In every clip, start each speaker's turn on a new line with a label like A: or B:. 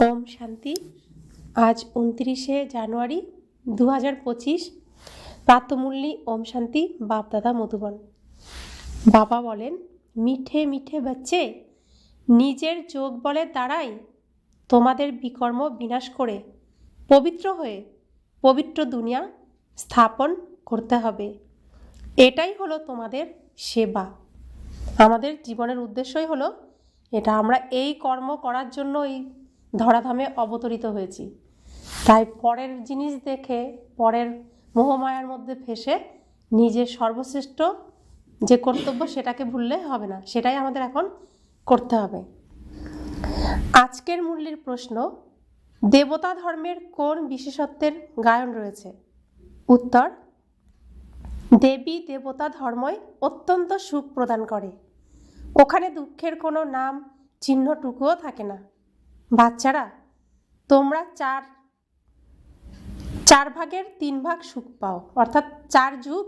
A: ওম শান্তি। আজ 29শে জানুয়ারি 2025। প্রাতমূল্যী ওম শান্তি বাপদাদা মধুবন। বাবা বলেন, মিঠে মিঠে বাচ্চে, নিজের যোগ বলে দ্বারাই তোমাদের বিকর্ম বিনাশ করে পবিত্র হয়ে পবিত্র দুনিয়া স্থাপন করতে হবে। এটাই হলো তোমাদের সেবা। আমাদের জীবনের উদ্দেশ্যই হলো এটা। আমরা এই কর্ম করার জন্য এই ধরাধামে অবতরিত হয়েছি। তাই পরের জিনিস দেখে, পরের মোহমায়ার মধ্যে ফেসে নিজের সর্বশ্রেষ্ঠ যে কর্তব্য সেটাকে ভুললে হবে না। সেটাই আমাদের এখন করতে হবে। আজকের মূল্যের প্রশ্ন, দেবতা ধর্মের কোন বিশেষত্বের গায়ন রয়েছে? উত্তর, দেবী দেবতা ধর্মই অত্যন্ত সুখ প্রদান করে। ওখানে দুঃখের কোনো নাম চিহ্নটুকুও থাকে না। বাচ্চারা, তোমরা চার ভাগের 3 ভাগ সুখ পাও, অর্থাৎ 4 যুগ,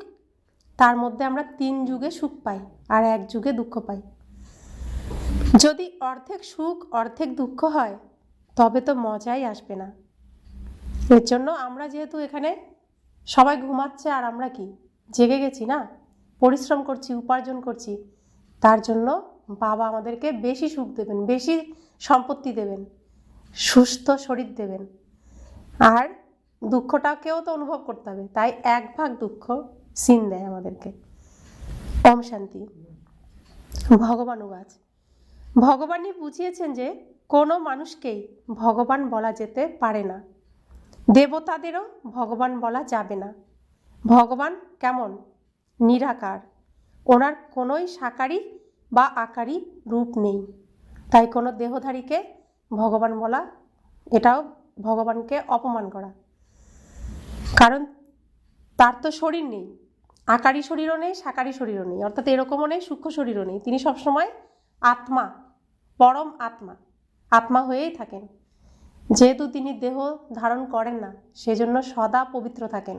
A: তার মধ্যে আমরা 3 যুগে সুখ পাই আর 1 যুগে দুঃখ পাই। যদি অর্ধেক সুখ অর্ধেক দুঃখ হয় তবে তো মজাই আসবে না। এর জন্য আমরা যেহেতু এখানে সবাই ঘুমাচ্ছে আর আমরা কি জেগে গেছি না, পরিশ্রম করছি, উপার্জন করছি, তার জন্য বাবা আমাদেরকে বেশি সুখ দেবেন, বেশি সম্পত্তি দেবেন, সুস্থ শরীর দেবেন, আর দুঃখটাকেও তো অনুভব করতে হবে। তাই 1 ভাগ দুঃখ সিন দেয় আমাদেরকে। ওম শান্তি। ভগবানুবাচ। ভগবানই বুঝিয়েছেন যে কোনো মানুষকেই ভগবান বলা যেতে পারে না, দেবতাদেরও ভগবান বলা যাবে না। ভগবান কেমন? নিরাকার। ওনার কোনোই সাকারী বা আকারী রূপ নেই। তাই কোনো দেহধারীকে ভগবান বলা, এটাও ভগবানকে অপমান করা। কারণ তার তো শরীর নেই, আকারী শরীরও নেই, সাকারী শরীরও নেই, অর্থাৎ এরকমও নেই, সূক্ষ্ম শরীরও নেই। তিনি সবসময় আত্মা, পরম আত্মা, আত্মা হয়েই থাকেন। যেহেতু তিনি দেহ ধারণ করেন না, সেজন্য সদা পবিত্র থাকেন,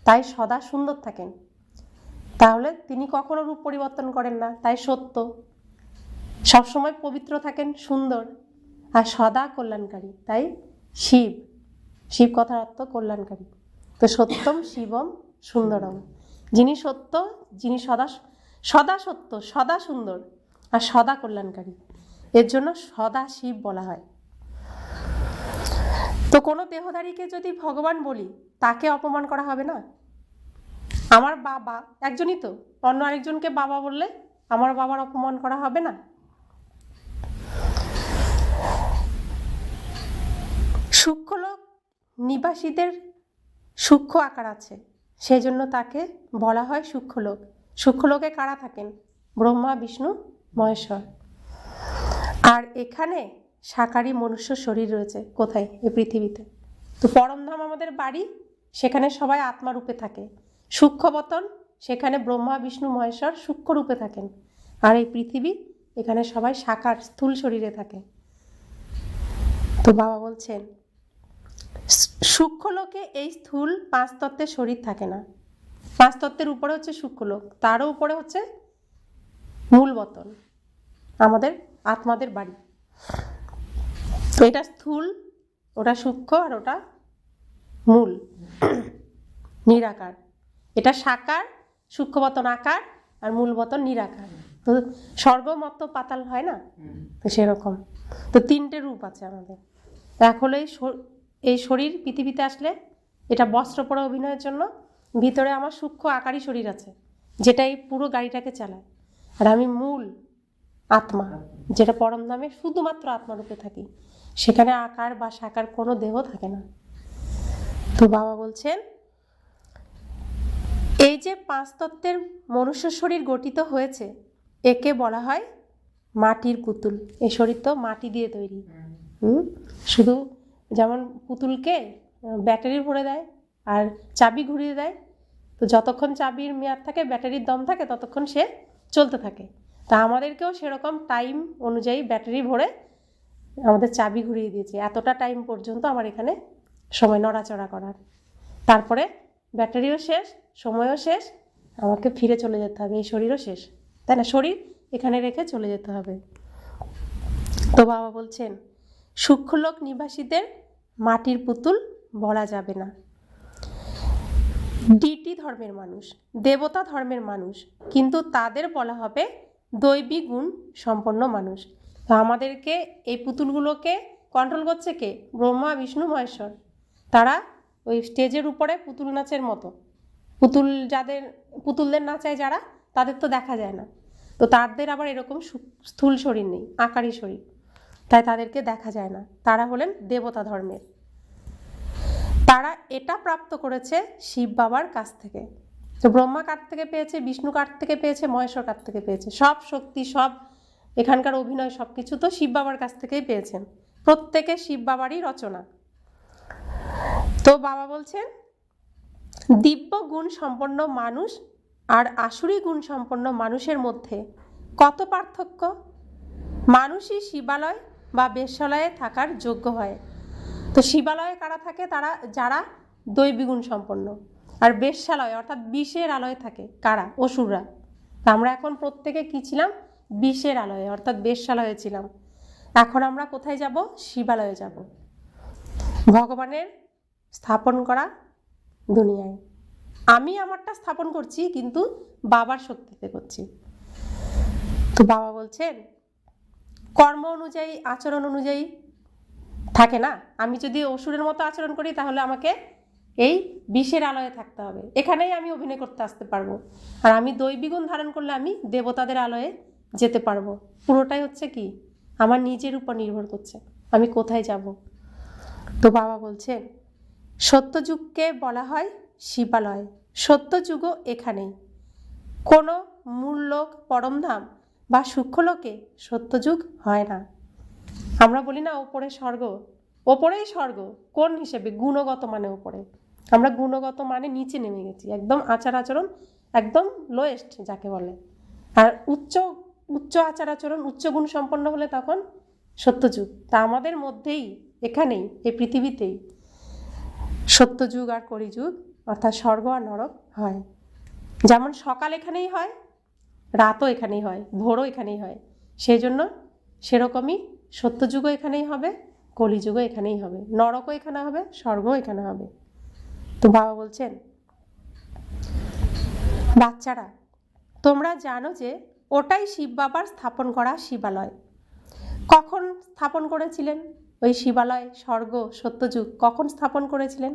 A: তাই সদা সুন্দর থাকেন। তাহলে তিনি কখনো রূপ পরিবর্তন করেন না, তাই সত্য, সবসময় পবিত্র থাকেন, সুন্দর, আর সদা কল্যাণকারী, তাই শিব। শিব কথার অর্থ কল্যাণকারী। তো সত্যম শিবম সুন্দরম, যিনি সত্য, যিনি সদা সদা সত্য, সদা সুন্দর আর সদা কল্যাণকারী, এর জন্য সদা শিব বলা হয়। তো কোনো দেহধারীকে যদি ভগবান বলি, তাকে অপমান করা হবে না? আমার বাবা একজনই তো, অন্য আরেকজনকে বাবা বললে আমার বাবার অপমান করা হবে না? সূক্ষ্মলোক নিবাসীদের সূক্ষ্ম আকার আছে, সেই জন্য তাকে বলা হয় সূক্ষ্মলোক। সূক্ষ্মলোকে কারা থাকেন? ব্রহ্মা, বিষ্ণু, মহেশ্বর। আর এখানে সাকারী মনুষ্য শরীর রয়েছে কোথায়? এই পৃথিবীতে। তো পরমধাম আমাদের বাড়ি, সেখানে সবাই আত্মারূপে থাকে। সূক্ষ্মবতন, সেখানে ব্রহ্মা, বিষ্ণু, মহেশ্বর সূক্ষ্মরূপে থাকেন। আর এই পৃথিবী, এখানে সবাই সাকার স্থূল শরীরে থাকে। তো বাবা বলছেন, সূক্ষ্মলোকে এই স্থূল 5 তত্ত্বের শরীর থাকে না। 5 তত্ত্বের উপরে হচ্ছে সূক্ষ্মলোক, তারও উপরে হচ্ছে মূল বতন, আমাদের আত্মাদের বাড়ি। তো এটা স্থূল, ওটা সূক্ষ্ম, আর ওটা মূল নিরাকার। এটা সাকার, সূক্ষ্মবতন আকার, আর মূল বতন নিরাকার। তো স্বর্গ মত্ত পাতাল হয় না, তো সেরকম। তো 3টে রূপ আছে আমাদের। এক হলো এই শরীর পৃথিবীতে আসলে এটা বস্ত্র পরে অভিনয়ের জন্য। ভিতরে আমার সূক্ষ্ম আকারী শরীর আছে, যেটা এই পুরো গাড়িটাকে চালায়। আর আমি মূল আত্মা, যেটা পরমধামে শুধুমাত্র আত্মারূপে থাকি, সেখানে আকার বা সাকার কোনো দেহ থাকে না। তো বাবা বলছেন, এই যে 5 তত্ত্বের মনুষ্য শরীর গঠিত হয়েছে, একে বলা হয় মাটির পুতুল। এই শরীর তো মাটি দিয়ে তৈরি। শুধু যেমন পুতুলকে ব্যাটারি ভরে দেয় আর চাবি ঘুরিয়ে দেয়, তো যতক্ষণ চাবির মেয়াদ থাকে, ব্যাটারির দম থাকে, ততক্ষণ সে চলতে থাকে। তা আমাদেরকেও সেরকম টাইম অনুযায়ী ব্যাটারি ভরে আমাদের চাবি ঘুরিয়ে দিয়েছে। এতটা টাইম পর্যন্ত আমার এখানে সময় নড়াচড়া করার, তারপরে ব্যাটারিও শেষ, সময়ও শেষ, আমাকে ফিরে চলে যেতে হবে, এই শরীরও শেষ, তাই না? শরীর এখানে রেখে চলে যেতে হবে। তো বাবা বলছেন, সূক্ষ্মলোক নিবাসীদের মাটির পুতুল বলা যাবে না। ডিটি ধর্মের মানুষ, দেবতা ধর্মের মানুষ, কিন্তু তাদের বলা হবে দৈবী গুণ সম্পন্ন মানুষ। তো আমাদেরকে এই পুতুলগুলোকে কন্ট্রোল করছে কে? ব্রহ্মা, বিষ্ণু, মহেশ্বর। তারা ওই স্টেজের উপরে পুতুল নাচের মতো, পুতুলদের নাচায় যারা, তাদের তো দেখা যায় না, তো তাদের আবার এরকম স্থূল শরীর নেই, আকারী শরীর, তাই তাদেরকে দেখা যায় না। তারা হলেন দেবতা ধর্মের। তারা এটা প্রাপ্ত করেছে শিব বাবার কাছ থেকে। তো ব্রহ্মা কার থেকে পেয়েছে, বিষ্ণু কার থেকে পেয়েছে, মহেশ্বর কার থেকে পেয়েছে? সব শক্তি, সব এখানকার অভিনয়, সব কিছু তো শিব বাবার কাছ থেকেই পেয়েছেন। প্রত্যেকে শিব বাবারই রচনা। তো বাবা বলছেন, দিব্য গুণ সম্পন্ন মানুষ আর আসুরি গুণ সম্পন্ন মানুষের মধ্যে কত পার্থক্য? মানুষই শিবালয় বা বেশ্যালয়ে থাকার যোগ্য হয়। তো শিবালয়ে কারা থাকে? তারা যারা দৈবী গুণ সম্পন্ন। আর বেশ্যালয় অর্থাৎ বিষের আলয়ে থাকে কারা? অসুররা। আমরা এখন প্রত্যেকে কি ছিলাম? বিষের আলয়ে অর্থাৎ বেশ্যালয়ে ছিলাম। এখন আমরা কোথায় যাব? শিবালয়ে যাব, ভগবানের স্থাপন করা দুনিয়ায়। আমি আমারটা স্থাপন করছি, কিন্তু বাবার শক্তিতে করছি। তো বাবা বলছেন, কর্ম অনুযায়ী, আচরণ অনুযায়ী থাকে না। আমি যদি অসুরের মতো আচরণ করি, তাহলে আমাকে এই বিষের আলয়ে থাকতে হবে, এখানেই আমি অভিনয় করতে আসতে পারবো। আর আমি দৈবী গুণ ধারণ করলে আমি দেবতাদের আলয়ে যেতে পারবো। পুরোটাই হচ্ছে কি? আমার নিজের উপর নির্ভর করছে আমি কোথায় যাব। তো বাবা বলছেন, সত্যযুগকে বলা হয় শিবালয়। সত্যযুগও এখানেই। কোনো মূললোক, পরমধাম বা সূক্ষ্মলোকে সত্যযুগ হয় না। আমরা বলি না ওপরে স্বর্গ, ওপরেই স্বর্গ। কোন হিসেবে? গুণগত মানে ওপরে। আমরা গুণগত মানে নিচে নেমে গেছি, একদম আচার আচরণ একদম লোয়েস্ট যাকে বলে। আর উচ্চ আচার আচরণ, উচ্চ গুণ সম্পন্ন হলে তখন সত্যযুগ। তা আমাদের মধ্যেই, এখানেই, এই পৃথিবীতেই সত্যযুগ আর কলিযুগ অর্থাৎ স্বর্গ আর নরক হয়। যেমন সকাল এখানেই হয়, রাতও এখানেই হয়, ভোরও এখানেই হয়, সেই জন্য সেরকমই সত্যযুগও এখানেই হবে, কলিযুগও এখানেই হবে, নরকও এখানে হবে, স্বর্গও এখানে হবে। তো বাবা বলছেন, বাচ্চারা তোমরা জানো যে ওটাই শিব বাবার স্থাপন করা শিবালয়। কখন স্থাপন করেছিলেন ওই শিবালয়, স্বর্গ, সত্যযুগ কখন স্থাপন করেছিলেন?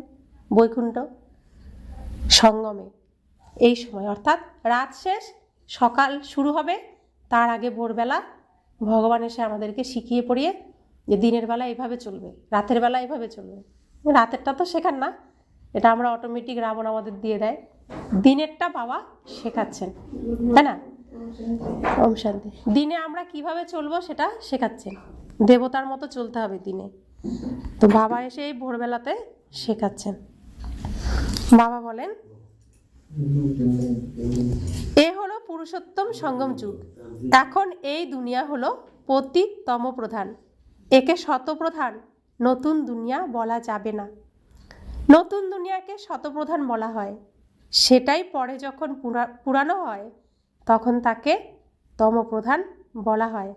A: বৈকুণ্ঠ সঙ্গমে। এই সময় অর্থাৎ রাত শেষ, সকাল শুরু হবে, তার আগে ভোরবেলা ভগবান এসে আমাদেরকে শিখিয়ে পড়িয়ে যে দিনের বেলা এইভাবে চলবে, রাতের বেলা এইভাবে চলবে। রাতেরটা তো শেখান না, এটা আমরা অটোমেটিক, রাবণ আমাদের দিয়ে দেয়। দিনেরটা বাবা শেখাচ্ছেন, তাই না? ওম শান্তি। দিনে আমরা কিভাবে চলবো সেটা শেখাচ্ছেন, দেবতার মতো চলতে হবে দিনে। তো বাবা এসে এই ভোরবেলাতে শেখাচ্ছেন। বাবা বলেন, এ হলো পুরুষোত্তম সঙ্গম যুগ। এখন এই দুনিয়া হলো পতিততম প্রধান, একে শতপ্রধান নতুন দুনিয়া বলা যাবে না। নতুন দুনিয়াকে শতপ্রধান বলা হয়, সেটাই পরে যখন পুরানো হয় তখন তাকে তমপ্রধান বলা হয়।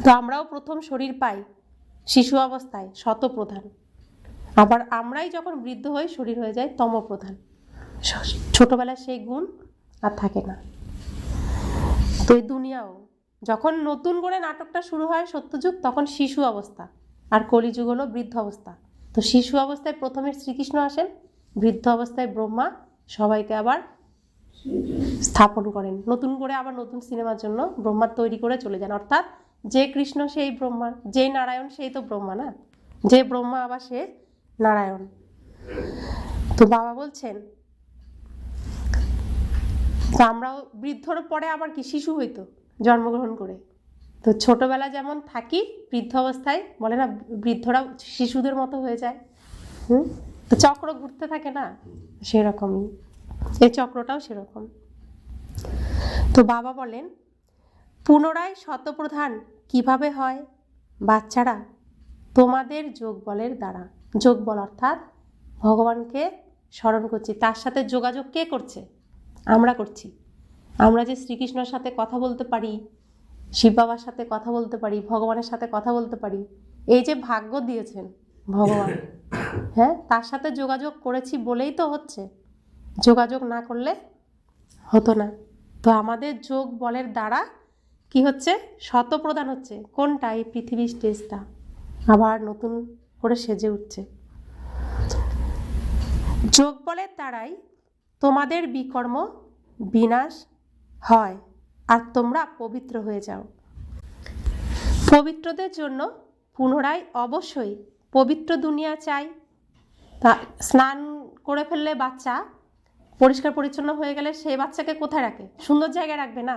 A: তো আমরাও প্রথম শরীর পাই শিশু অবস্থায় শতপ্রধান, আবার আমরাই যখন বৃদ্ধ হই শরীর হয়ে যায় তমপ্রধান। ছোটবেলায় সেই গুণ আর থাকে না। তো এই দুনিয়াও যখন নতুন করে নাটকটা শুরু হয় সত্যযুগ, তখন শিশু অবস্থা, আর কলিযুগ হলো বৃদ্ধ অবস্থা। তো শিশু অবস্থায় প্রথমে শ্রীকৃষ্ণ আসেন, বৃদ্ধ অবস্থায় ব্রহ্মা সবাইকে আবার স্থাপন করেন, নতুন করে আবার নতুন সিনেমার জন্য ব্রহ্মা তৈরি করে চলে যান। অর্থাৎ যে কৃষ্ণ সেই ব্রহ্মা, যে নারায়ণ সেই তো ব্রহ্মা না, যে ব্রহ্মা আবার সে নারায়ণ। তো বাবা বলছেন, তো আমরাও বৃদ্ধর পরে আবার কি শিশু হইতো জন্মগ্রহণ করে। তো ছোটবেলা যেমন থাকি বৃদ্ধ অবস্থায়, বলে না বৃদ্ধরা শিশুদের মতো হয়ে যায়, তো চক্র ঘুরতে থাকে না, সেরকমই এই চক্রটাও সেরকম। তো বাবা বলেন, পুনরায় শতপ্রধান কিভাবে হয়? বাচ্চারা, তোমাদের যোগ বলের দ্বারা। যোগ বল অর্থাৎ ভগবানকে স্মরণ করছি, তার সাথে যোগাযোগ কে করছে? আমরা করছি। আমরা যে শ্রীকৃষ্ণের সাথে কথা বলতে পারি, শিব বাবার সাথে কথা বলতে পারি, ভগবানের সাথে কথা বলতে পারি, এই যে ভাগ্য দিয়েছেন ভগবান, হ্যাঁ, তার সাথে যোগাযোগ করেছি বলেই তো হচ্ছে, যোগাযোগ না করলে হতো না। তো আমাদের যোগ বলের দ্বারা কি হচ্ছে, শতপ্রদান হচ্ছে। কোনটা? এই পৃথিবীর স্টেজটা আবার নতুন করে সেজে উঠছে। যোগ বলের দ্বারাই তোমাদের বিকর্ম বিনাশ হয় আর তোমরা পবিত্র হয়ে যাও। পবিত্রদের জন্য পুনরায় অবশ্যই পবিত্র দুনিয়া চাই। তা স্নান করে ফেললে বাচ্চা পরিষ্কার পরিচ্ছন্ন হয়ে গেলে সেই বাচ্চাকে কোথায় রাখে? সুন্দর জায়গায় রাখবে না,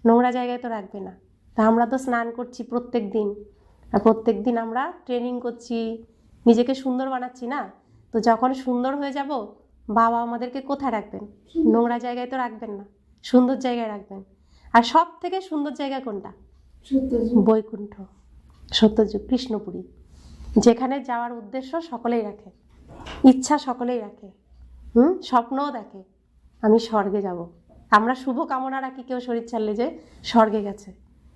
A: নোংরা জায়গায় তো রাখবে না। তা আমরা তো স্নান করছি প্রত্যেক দিন, আর প্রত্যেক দিন আমরা ট্রেনিং করছি, নিজেকে সুন্দর বানাচ্ছি না। তো যখন সুন্দর হয়ে যাব, বাবা আমাদেরকে কোথায় রাখবেন? নোংরা জায়গায় তো রাখবেন না, সুন্দর জায়গায় রাখবেন। আর সব থেকে সুন্দর জায়গা কোনটা? বৈকুণ্ঠ, সত্যযুগ, কৃষ্ণপুরী, যেখানে যাওয়ার উদ্দেশ্য সকলেই রাখে, ইচ্ছা সকলেই রাখে, স্বপ্নও দেখে আমি স্বর্গে যাব। আমরা শুভ কামনা রাখি কেউ শরীর ছাড়লে যে স্বর্গে গেছে।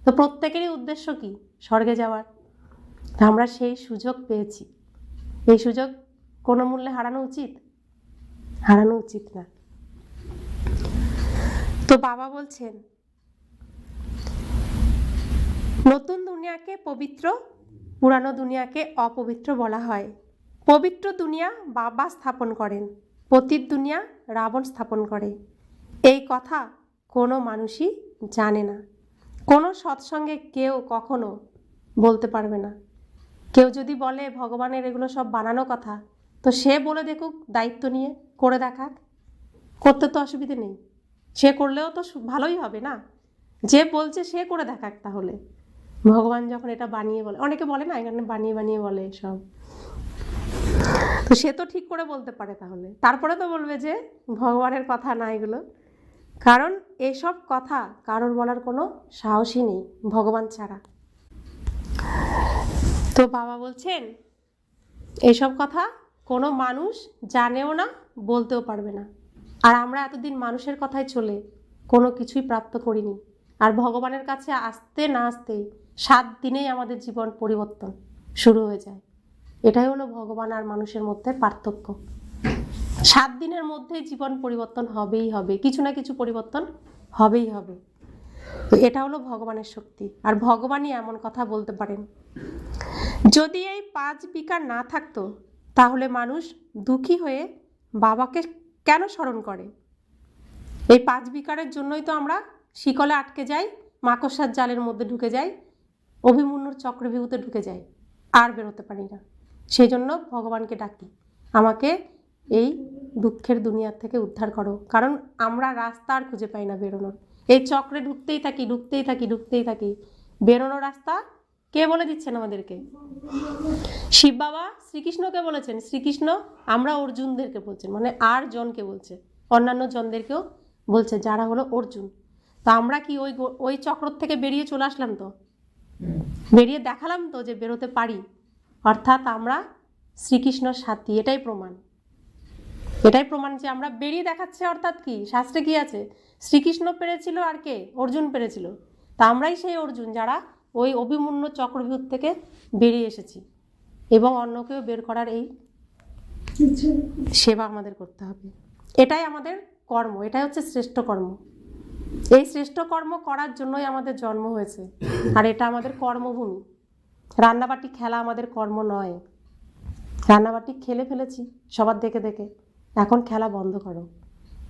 A: তো প্রত্যেকেরই উদ্দেশ্য কি? স্বর্গে যাওয়ার। আমরা সেই সুযোগ পেয়েছি, এই সুযোগ কোনো মূল্যে হারানো উচিত? হারানো উচিত না। তো বাবা বলছেন নতুন দুনিয়াকে পবিত্র, পুরানো দুনিয়াকে অপবিত্র বলা হয়। পবিত্র দুনিয়া বাবা স্থাপন করেন, পতিত দুনিয়া রাবণ স্থাপন করে। এই কথা কোনো মানুষই জানে না, কোনো সৎসঙ্গে কেউ কখনো বলতে পারবে না। কেউ যদি বলে ভগবানের এগুলো সব বানানো কথা, তো সে বলে দেখুক, দায়িত্ব নিয়ে করে দেখাক, করতে তো অসুবিধে নেই, সে করলেও তো ভালোই হবে না। যে বলছে সে করে দেখাক। তাহলে ভগবান যখন এটা বানিয়ে বলে, অনেকে বলে না এখানে বানিয়ে বানিয়ে বলে সব, তো সে তো ঠিক করে বলতে পারে। তাহলে তারপরে তো বলবে যে ভগবানের কথা না এগুলো, কারণ এসব কথা কারোর বলার কোনো সাহসই নেই ভগবান ছাড়া। তো বাবা বলছেন এইসব কথা কোনো মানুষ জানেও না, বলতেও পারবে না। আর আমরা এতদিন মানুষের কথায় চলে কোনো কিছুই প্রাপ্ত করিনি। আর ভগবানের কাছে আসতে না আসতেই 7 দিনেই আমাদের জীবন পরিবর্তন শুরু হয়ে যায়। এটাই হলো ভগবান আর মানুষের মধ্যে পার্থক্য। 7 দিনের মধ্যেই জীবন পরিবর্তন হবেই হবে, কিছু না কিছু পরিবর্তন হবেই হবে। তো এটা হলো ভগবানের শক্তি, আর ভগবানই এমন কথা বলতে পারেন। যদি এই 5 বিকার না থাকতো, তাহলে মানুষ দুঃখী হয়ে বাবাকে কেন স্মরণ করে? এই 5 বিকারের জন্যই তো আমরা শিকলে আটকে যাই, মাকড়সার জালের মধ্যে ঢুকে যাই, অভিমন্যুর চক্রভিউতে ঢুকে যাই, আর বেরোতে পারি না। সেই জন্য ভগবানকে ডাকি, আমাকে এই দুঃখের দুনিয়ার থেকে উদ্ধার করো। কারণ আমরা রাস্তা আর খুঁজে পাই না বেরোনোর। এই চক্রে ঢুকতেই থাকি, ঢুকতেই থাকি, ঢুকতেই থাকি। বেরোনোর রাস্তা কে বলে দিচ্ছেন আমাদেরকে? শিব বাবা শ্রীকৃষ্ণকে বলেছেন। শ্রীকৃষ্ণ আমরা অর্জুনদেরকে বলছেন, মানে আর জনকে বলছে, অন্যান্য জনদেরকেও বলছে যারা হলো অর্জুন। তো আমরা কি ওই চক্র থেকে বেরিয়ে চলে আসলাম? তো বেরিয়ে দেখালাম তো যে বেরোতে পারি। অর্থাৎ আমরা শ্রীকৃষ্ণর সাথী, এটাই প্রমাণ। এটাই প্রমাণ যে আমরা বেরিয়ে দেখাচ্ছে। অর্থাৎ কি শাস্ত্রে কি আছে? শ্রীকৃষ্ণ পেরেছিল আর কে? অর্জুন পেরেছিল। তা আমরাই সেই অর্জুন যারা ওই অভিমন্যু চক্রভিউহ থেকে বেরিয়ে এসেছি, এবং অন্যকেও বের করার এই সেবা আমাদের করতে হবে। এটাই আমাদের কর্ম, এটাই হচ্ছে শ্রেষ্ঠ কর্ম। এই শ্রেষ্ঠ কর্ম করার জন্যই আমাদের জন্ম হয়েছে, আর এটা আমাদের কর্মভূমি। রান্নাবাটি খেলা আমাদের কর্ম নয়। রান্নাবাটি খেলে ফেলেছি সবার দেখে দেখে, এখন খেলা বন্ধ করো।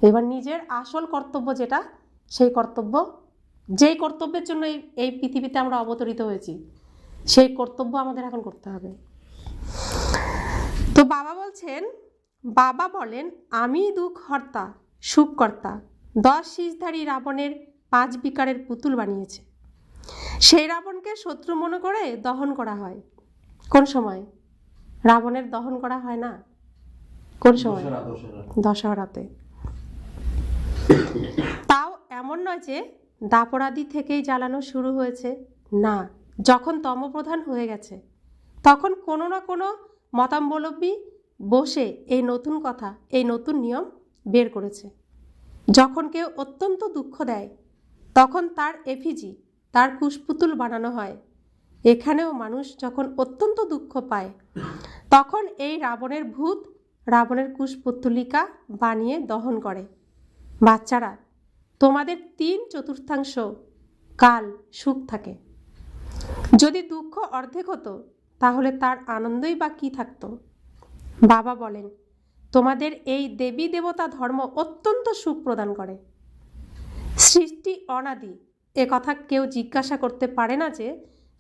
A: এবার নিজের আসল কর্তব্য যেটা, সেই কর্তব্য, যেই কর্তব্যের জন্য এই পৃথিবীতে আমরা অবতরিত হয়েছি, সেই কর্তব্য আমাদের এখন করতে হবে। তো বাবা বলছেন, বাবা বলেন আমি দুঃখহর্তা, সুখকর্তা। 10 শীষধারী রাবণের 5 বিকারের পুতুল বানিয়েছে। সেই রাবণকে শত্রু মনে করে দহন করা হয়। কোন সময়? রাবণের দহন করা হয় না? কোন সময়? দশহরাতে। তাও এমন নয় যে দাপরাদি থেকেই জ্বালানো শুরু হয়েছে, না। যখন তমপ্রধান হয়ে গেছে, তখন কোনো না কোনো মতাবলম্বী বসে এই নতুন কথা, এই নতুন নিয়ম বের করেছে। যখন কেউ অত্যন্ত দুঃখ দেয়, তখন তার এফিজি, তার কুশপুতুল বানানো হয়। এখানেও মানুষ যখন অত্যন্ত দুঃখ পায় তখন এই রাবণের ভূত রাবণের কুশপুত্তলিকা বানিয়ে দহন করে। বাচ্চারা, তোমাদের 3/4 কাল সুখ থাকে। যদি দুঃখ অর্ধেক হতো তাহলে তার আনন্দই বা কী থাকতো? বাবা বলেন, তোমাদের এই দেবী দেবতা ধর্ম অত্যন্ত সুখ প্রদান করে। সৃষ্টি অনাদি, এ কথা কেউ জিজ্ঞাসা করতে পারে না যে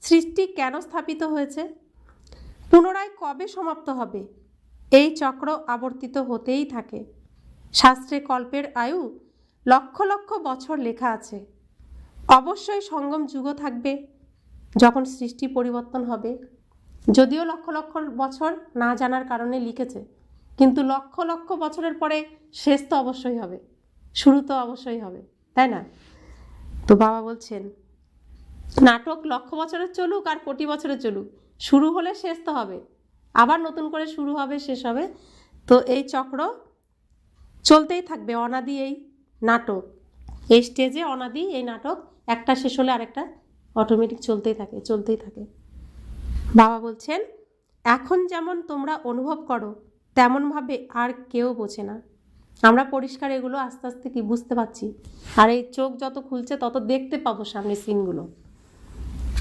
A: সৃষ্টি কেন স্থাপিত হয়েছে, পুনরায় কবে সমাপ্ত হবে। এই চক্র আবর্তিত হতেই থাকে। শাস্ত্রে কল্পের আয়ু লক্ষ লক্ষ বছর লেখা আছে। অবশ্যই সঙ্গম যুগও থাকবে যখন সৃষ্টি পরিবর্তন হবে। যদিও লক্ষ লক্ষ বছর না জানার কারণে লিখেছে, কিন্তু লক্ষ লক্ষ বছরের পরে শেষ তো অবশ্যই হবে, শুরু তো অবশ্যই হবে, তাই না? তো বাবা বলছেন, নাটক লক্ষ বছরের চলুক আর কোটি বছরের চলুক, শুরু হলে শেষ তো হবে, আবার নতুন করে শুরু হবে, শেষ হবে। তো এই চক্র চলতেই থাকবে, অনাদি এই নাটক, এই স্টেজে অনাদি এই নাটক, একটা শেষ হলে আরেকটা অটোমেটিক চলতেই থাকে, চলতেই থাকে। বাবা বলছেন, এখন যেমন তোমরা অনুভব করো তেমনভাবে আর কেউ বোঝে না। আমরা পরিষ্কার এগুলো আস্তে আস্তে কি বুঝতে পারছি, আর এই চোখ যত খুলছে তত দেখতে পাবো সামনে সিনগুলো।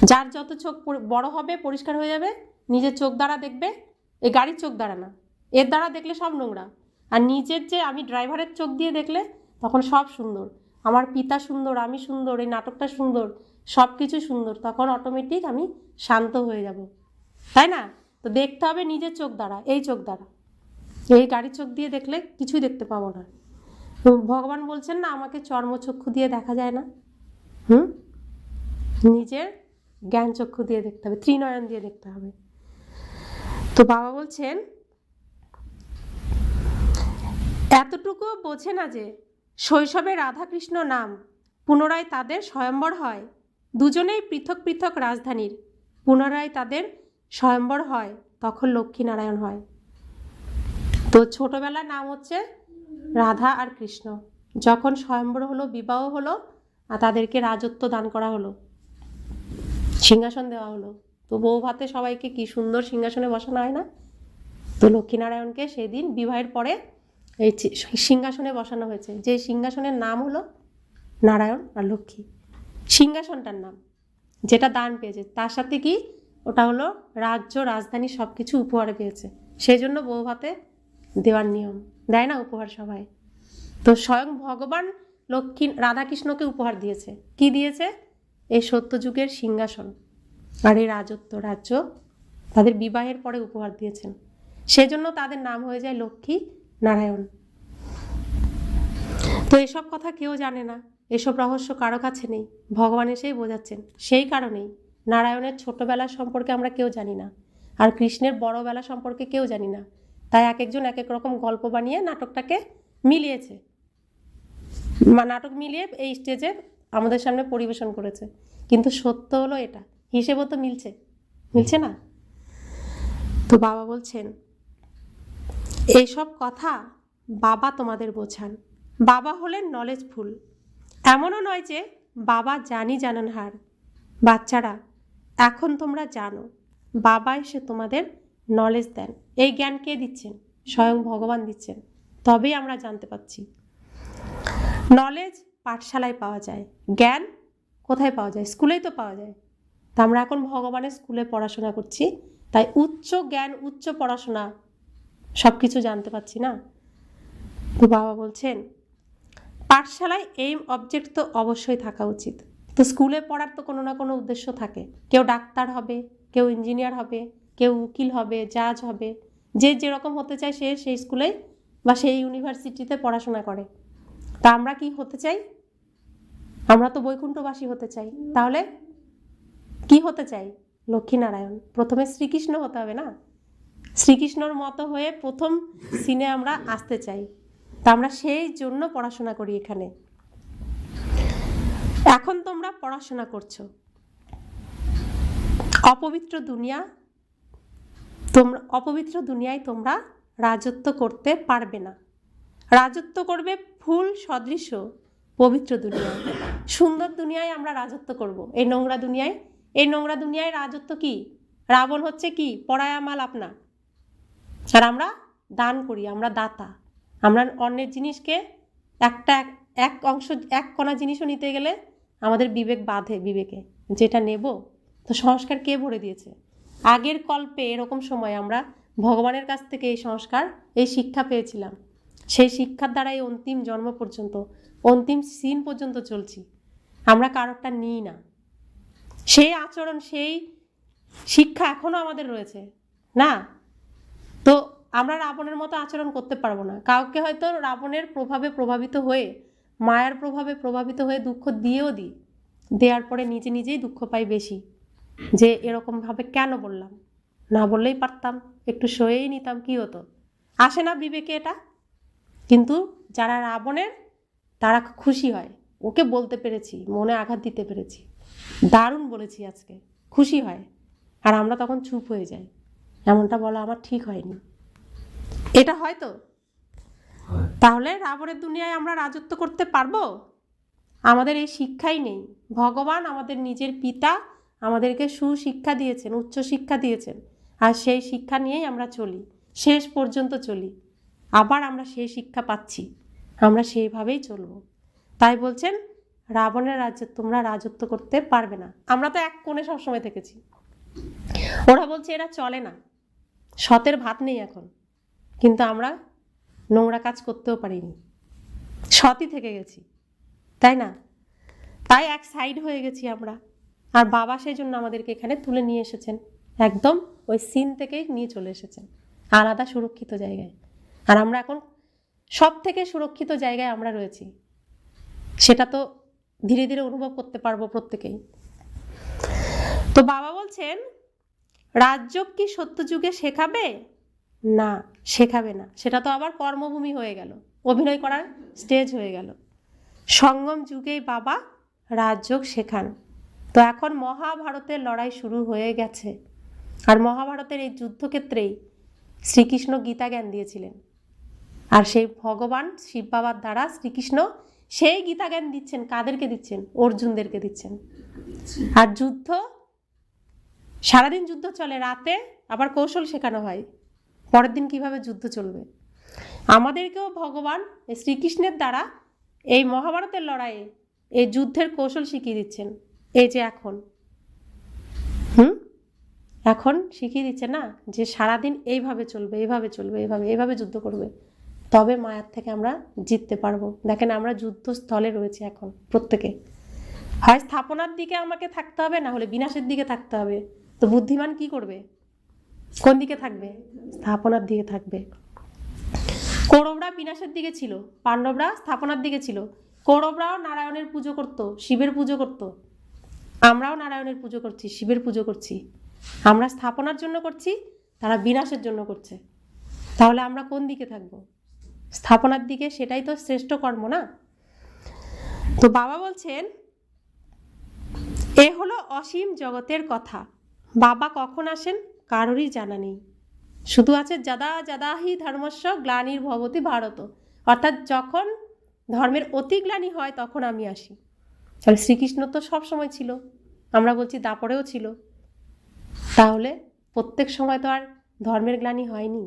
A: যার যত চোখ বড় হবে, পরিষ্কার হয়ে যাবে, নিজের চোখ দ্বারা দেখবে, এই গাড়ির চোখ দ্বারা না, এর দ্বারা দেখলে সব নোংরা। আর নিজের যে আমি ড্রাইভারের চোখ দিয়ে দেখলে তখন সব সুন্দর, আমার পিতা সুন্দর, আমি সুন্দর, এই নাটকটা সুন্দর, সব কিছু সুন্দর, তখন অটোমেটিক আমি শান্ত হয়ে যাব, তাই না? তো দেখতে হবে নিজের চোখ দ্বারা, এই চোখ দ্বারা। এই গাড়ির চোখ দিয়ে দেখলে কিছুই দেখতে পাবো না। ভগবান বলছেন না, আমাকে চর্মচক্ষু দিয়ে দেখা যায় না, নিজের জ্ঞান চক্ষু দিয়ে দেখতে হবে, ত্রিনয়ন দিয়ে দেখতে হবে। তো বাবা বলছেন, এতটুকু বোঝে না যে শৈশবে রাধাকৃষ্ণ নাম, পুনরায় তাদের স্বয়ম্বর হয়, দুজনেই পৃথক পৃথক রাজধানীর, পুনরায় তাদের স্বয়ম্বর হয়, তখন লক্ষ্মীনারায়ণ হয়। তো ছোটবেলার নাম হচ্ছে রাধা আর কৃষ্ণ, যখন স্বয়ম্বর হলো, বিবাহ হলো, আর তাদেরকে রাজত্ব দান করা হলো, সিংহাসন দেওয়া হলো। তো বউ ভাতে সবাইকে কি সুন্দর সিংহাসনে বসানো হয় না? তো লক্ষ্মীনারায়ণকে সেদিন বিবাহের পরে এই সিংহাসনে বসানো হয়েছে, যে সিংহাসনের নাম হলো নারায়ণ আর লক্ষ্মী। সিংহাসনটার নাম যেটা দান পেয়েছে, তার সাথে কি ওটা হলো রাজ্য, রাজধানী, সব কিছু উপহারে পেয়েছে। সেই জন্য বউ ভাতে দেওয়ার নিয়ম, দেয় না উপহার সবাই। তো স্বয়ং ভগবান লক্ষ্মী রাধাকৃষ্ণকে উপহার দিয়েছে, কি দিয়েছে? এই সত্যযুগের সিংহাসন আর এই রাজত্ব, রাজ্য তাদের বিবাহের পরে উপহার দিয়েছেন। সেজন্য তাদের নাম হয়ে যায় লক্ষ্মী নারায়ণ। তো এসব কথা কেউ জানে না, এসব রহস্য কারো কাছে নেই, ভগবান এসেই বোঝাচ্ছেন। সেই কারণেই নারায়ণের ছোটবেলার সম্পর্কে আমরা কেউ জানি না, আর কৃষ্ণের বড়বেলা সম্পর্কে কেউ জানি না। তাই এক একজন এক এক রকম গল্প বানিয়ে নাটকটাকে মিলিয়েছে, নাটক মিলিয়ে এই স্টেজে আমাদের সামনে পরিবেশন করেছে। কিন্তু সত্য হলো এটা, হিসেবও তো মিলছে না। তো বাবা বলছেন, এইসব কথা বাবা তোমাদের বোঝান। বাবা হলেন নলেজফুল। এমনও নয় যে বাবা জানানহার। বাচ্চারা, এখন তোমরা জানো, বাবা এসে তোমাদের নলেজ দেন। এই জ্ঞান কে দিচ্ছেন? স্বয়ং ভগবান দিচ্ছেন, তবেই আমরা জানতে পাচ্ছি। নলেজ পাঠশালায় পাওয়া যায়, জ্ঞান কোথায় পাওয়া যায়? স্কুলেই তো পাওয়া যায়। তা আমরা এখন ভগবানের স্কুলে পড়াশোনা করছি, তাই উচ্চ জ্ঞান, উচ্চ পড়াশোনা, সব কিছু জানতে পাচ্ছি না। তো বাবা বলছেন, পাঠশালায় এইম অবজেক্ট তো অবশ্যই থাকা উচিত। তো স্কুলে পড়ার তো কোনো না কোনো উদ্দেশ্য থাকে। কেউ ডাক্তার হবে, কেউ ইঞ্জিনিয়ার হবে, কেউ উকিল হবে, জাজ হবে, যে যেরকম হতে চায় সে সেই স্কুলে বা সেই ইউনিভার্সিটিতে পড়াশোনা করে। তা আমরা কি হতে চাই? আমরা তো বৈকুণ্ঠবাসী হতে চাই। তাহলে কি হতে চাই? লক্ষ্মীনারায়ণ। প্রথমে শ্রীকৃষ্ণ হতে হবে না? শ্রীকৃষ্ণর মতো হয়ে প্রথম সিনে আমরা আসতে চাই। তা আমরা সেই জন্য পড়াশোনা করি এখানে। এখন তোমরা পড়াশোনা করছো, অপবিত্র দুনিয়ায় তোমরা রাজত্ব করতে পারবে না। রাজত্ব করবে ফুল সদৃশ পবিত্র দুনিয়ায়। সুন্দর দুনিয়ায় আমরা রাজত্ব করব, এই নোংরা দুনিয়ায় এই নোংরা দুনিয়ায় রাজত্ব কি? রাবণ হচ্ছে কি? পরায়া মাল আপনা। আর আমরা দান করি, আমরা দাতা। আমরা অন্যের জিনিসকে এক অংশ, এক কণা জিনিসও নিতে গেলে আমাদের বিবেক বাঁধে, বিবেকে যেটা নেব। তো সংস্কার কে ভরে দিয়েছে? আগের কল্পে এরকম সময় আমরা ভগবানের কাছ থেকে এই সংস্কার, এই শিক্ষা পেয়েছিলাম। সেই শিক্ষার দ্বারাই অন্তিম জন্ম পর্যন্ত, অন্তিম সিন পর্যন্ত চলছি। আমরা কারোরটা নিই না। সেই আচরণ, সেই শিক্ষা এখনো আমাদের রয়েছে না। তো আমরা রাবণের মতো আচরণ করতে পারবো না। কাউকে হয়তো রাবণের প্রভাবে প্রভাবিত হয়ে, মায়ার প্রভাবে প্রভাবিত হয়ে দুঃখ দিয়েও দিই, দেওয়ার পরে নিজে নিজেই দুঃখ পাই বেশি, যে এরকমভাবে কেন বললাম, না বললেই পারতাম, একটু সয়েই নিতাম, কি হতো? আসে না বিবেকে এটা? কিন্তু যারা রাবণের, তারা খুশি হয়, ওকে বলতে পেরেছি, মনে আঘাত দিতে পেরেছি, দারুণ বলেছি আজকে, খুশি হয়। আর আমরা তখন চুপ হয়ে যাই, এমনটা বলা আমার ঠিক হয়নি। এটা হয়তো তাহলে রাবণের দুনিয়ায় আমরা রাজত্ব করতে পারবো? আমাদের এই শিক্ষাই নেই। ভগবান আমাদের নিজের পিতা আমাদেরকে সুশিক্ষা দিয়েছেন, উচ্চ শিক্ষা দিয়েছেন, আর সেই শিক্ষা নিয়েই আমরা চলি, শেষ পর্যন্ত চলি। আবার আমরা সেই শিক্ষা পাচ্ছি, আমরা সেইভাবেই চলব। তাই বলছেন রাবণের রাজ্যে তোমরা রাজত্ব করতে পারবে না। আমরা তো এক কোণে সবসময় থেকেছি, ওরা বলছে এরা চলে না, সতের ভাত নেই এখন, কিন্তু আমরা নোংরা কাজ করতেও পারিনি, সতই থেকে গেছি, তাই না? তাই এক সাইড হয়ে গেছি আমরা। আর বাবা সেই জন্য আমাদেরকে এখানে তুলে নিয়ে এসেছেন, একদম ওই সিন থেকেই নিয়ে চলে এসেছেন আলাদা সুরক্ষিত জায়গায়। আর আমরা এখন সব থেকে সুরক্ষিত জায়গায় আমরা রয়েছি, সেটা তো ধীরে ধীরে অনুভব করতে পারবো প্রত্যেকেই। তো বাবা বলছেন রাজযোগ কি সত্যযুগে শেখাবে? না, শেখাবে না। সেটা তো আবার কর্মভূমি হয়ে গেল, অভিনয় করার স্টেজ হয়ে গেল। সঙ্গম যুগেই বাবা রাজযোগ শেখান। তো এখন মহাভারতের লড়াই শুরু হয়ে গেছে, আর মহাভারতের এই যুদ্ধক্ষেত্রেই শ্রীকৃষ্ণ গীতা জ্ঞান দিয়েছিলেন। আর সেই ভগবান শিব বাবার দ্বারা শ্রীকৃষ্ণ সেই গীতা জ্ঞান দিচ্ছেন। কাদেরকে দিচ্ছেন? অর্জুনদেরকে দিচ্ছেন। আর যুদ্ধ, সারাদিন যুদ্ধ চলে, রাতে আবার কৌশল শেখানো হয় পরের দিন কিভাবে যুদ্ধ চলবে। আমাদেরকেও ভগবান শ্রীকৃষ্ণের দ্বারা এই মহাভারতের লড়াইয়ে এই যুদ্ধের কৌশল শিখিয়ে দিচ্ছেন। এই যে এখন শিখিয়ে দিচ্ছে না, যে সারাদিন এইভাবে চলবে, এইভাবে চলবে, এইভাবে যুদ্ধ করবে, তবে মায়ার থেকে আমরা জিততে পারবো। দেখেন আমরা যুদ্ধস্থলে রয়েছে এখন প্রত্যেকে, হয় স্থাপনার দিকে আমাকে থাকতে হবে, না হলে বিনাশের দিকে থাকতে হবে। তো বুদ্ধিমান কি করবে? কোন দিকে থাকবে? স্থাপনার দিকে থাকবে। কৌরবরা বিনাশের দিকে ছিল, পাণ্ডবরা স্থাপনার দিকে ছিল। কৌরবরাও নারায়ণের পুজো করত, শিবের পুজো করত। আমরাও নারায়ণের পুজো করছি, শিবের পুজো করছি। আমরা স্থাপনার জন্য করছি, তারা বিনাশের জন্য করছে। তাহলে আমরা কোন দিকে থাকবো? স্থাপনার দিকে। সেটাই তো শ্রেষ্ঠ কর্ম, না? তো বাবা বলছেন এ হলো অসীম জগতের কথা। বাবা কখন আসেন কারোরই জানা নেই, শুধু আছে যদা যদা হি ধর্মস্য গ্লানির্ভবতি ভারত, অর্থাৎ যখন ধর্মের অতিগ্লানি হয় তখন আমি আসি। তাহলে শ্রীকৃষ্ণ তো সব সময় ছিল, আমরা বলছি দাপরেও ছিল, তাহলে প্রত্যেক সময় তো আর ধর্মের গ্লানি হয়নি।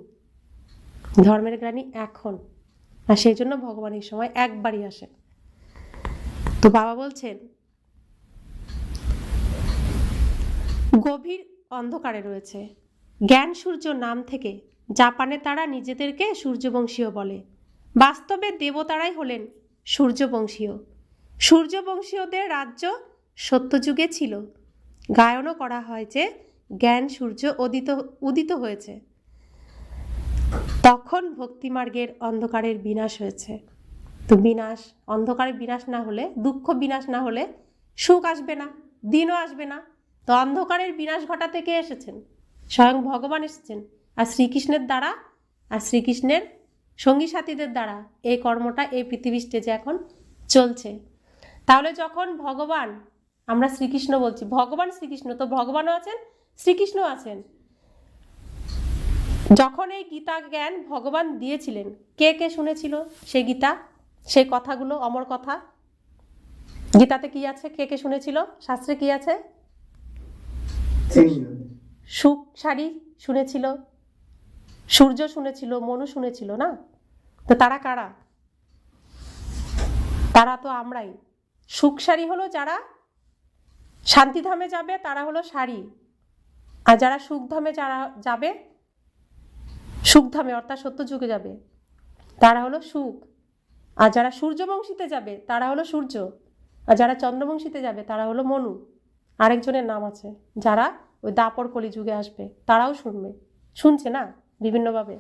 A: ধর্মের গ্লানি এখন, আর সেই জন্য ভগবান এই সময় একবারই আসেন। তো বাবা বলছেন গভীর অন্ধকারে রয়েছে। জ্ঞান সূর্য নাম থেকে জাপানে তারা নিজেদেরকে সূর্যবংশীয় বলে, বাস্তবে দেবতারাই হলেন সূর্যবংশীয়। সূর্যবংশীয়দের রাজ্য সত্যযুগে ছিল। গায়নও করা হয় যে জ্ঞান সূর্য উদিত হয়েছে, তখন ভক্তিমার্গের অন্ধকারের বিনাশ হয়েছে। তো বিনাশ, অন্ধকারের বিনাশ না হলে, দুঃখ বিনাশ না হলে সুখ আসবে না, দিনও আসবে না। তো অন্ধকারের বিনাশ ঘটাতে কে এসেছেন? স্বয়ং ভগবান এসেছেন। আর শ্রীকৃষ্ণের দ্বারা, আর শ্রীকৃষ্ণের সঙ্গী সাথীদের দ্বারা এই কর্মটা এই পৃথিবী স্টেজে এখন চলছে। তাহলে যখন ভগবান, আমরা শ্রীকৃষ্ণ বলছি, ভগবান শ্রীকৃষ্ণ, তো ভগবানও আছেন, শ্রীকৃষ্ণ আছেন। যখন এই গীতা জ্ঞান ভগবান দিয়েছিলেন, কে কে শুনেছিল সেই গীতা, সেই কথাগুলো, অমর কথা? গীতাতে কি আছে? কে কে শুনেছিল? শাস্ত্রে কি আছে? সুখ শাড়ি শুনেছিল, সূর্য শুনেছিল, মনু শুনেছিল না? তো তারা কারা? তারা তো আমরাই। সুখ শাড়ি হলো যারা শান্তিধামে যাবে, তারা হলো শাড়ি। আর যারা সুখধামে যারা যাবে, সুখধামে অর্থাৎ সত্যযুগে যাবে, তারা হলো সুখ। আর যারা সূর্যবংশীতে যাবে তারা হলো সূর্য। আর যারা চন্দ্রবংশীতে যাবে তারা হলো মনু। আরেকজনের নাম আছে যারা ওই দাপর কলিযুগে আসবে, তারাও শুনছে না বিভিন্নভাবে।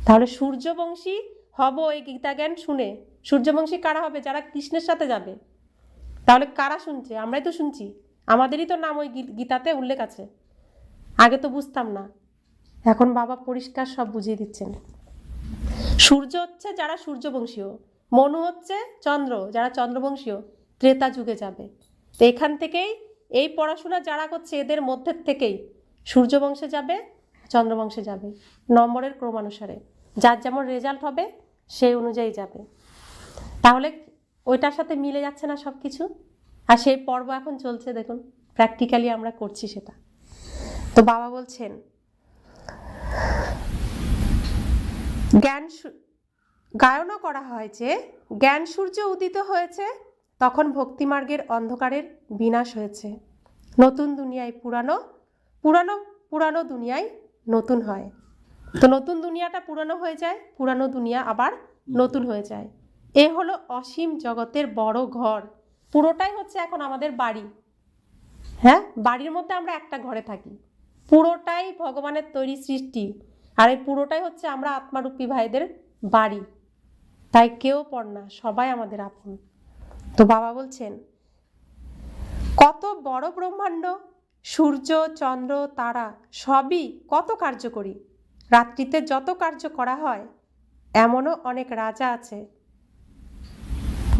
A: তাহলে সূর্যবংশী হব এই গীতা জ্ঞান শুনে। সূর্যবংশী কারা হবে? যারা কৃষ্ণের সাথে যাবে। তাহলে কারা শুনছে? আমরাই তো শুনছি, আমাদেরই তো নাম ওই গীতাতে উল্লেখ আছে। আগে তো বুঝতাম না, এখন বাবা পরিষ্কার সব বুঝিয়ে দিচ্ছেন। সূর্য হচ্ছে যারা সূর্যবংশীয়, মনু হচ্ছে চন্দ্র যারা চন্দ্রবংশীয়, ত্রেতা যুগে যাবে। তো এখান থেকেই এই পড়াশোনা যারা করছে এদের মধ্যে থেকেই সূর্যবংশে যাবে, চন্দ্রবংশে যাবে, নম্বরের ক্রমানুসারে যার যেমন রেজাল্ট হবে সেই অনুযায়ী যাবে। তাহলে ওইটার সাথে মিলে যাচ্ছে না সব কিছু? আর সেই পর্ব এখন চলছে, দেখুন প্র্যাকটিক্যালি আমরা করছি সেটা। তো বাবা বলছেন গায়নও করা হয় যে জ্ঞান সূর্য উদিত হয়েছে, তখন ভক্তিমার্গের অন্ধকারের বিনাশ হয়েছে। নতুন দুনিয়ায় পুরানো, পুরানো পুরানো দুনিয়ায় নতুন হয়। তো নতুন দুনিয়াটা পুরানো হয়ে যায়, পুরানো দুনিয়া আবার নতুন হয়ে যায়। এ হলো অসীম জগতের বড় ঘর। পুরোটাই হচ্ছে এখন আমাদের বাড়ি। হ্যাঁ, বাড়ির মধ্যে আমরা একটা ঘরে থাকি, পুরোটাই ভগবানের তৈরি সৃষ্টি। আর এই পুরোটাই হচ্ছে আমরা আত্মারূপী ভাইদের বাড়ি। তাই কেউ পর না, সবাই আমাদের আপন। তো বাবা বলছেন কত বড় ব্রহ্মাণ্ড, সূর্য চন্দ্র তারা সবই কত কার্যকরী। রাত্রিতে যত কার্য করা হয়, এমনও অনেক রাজা আছে।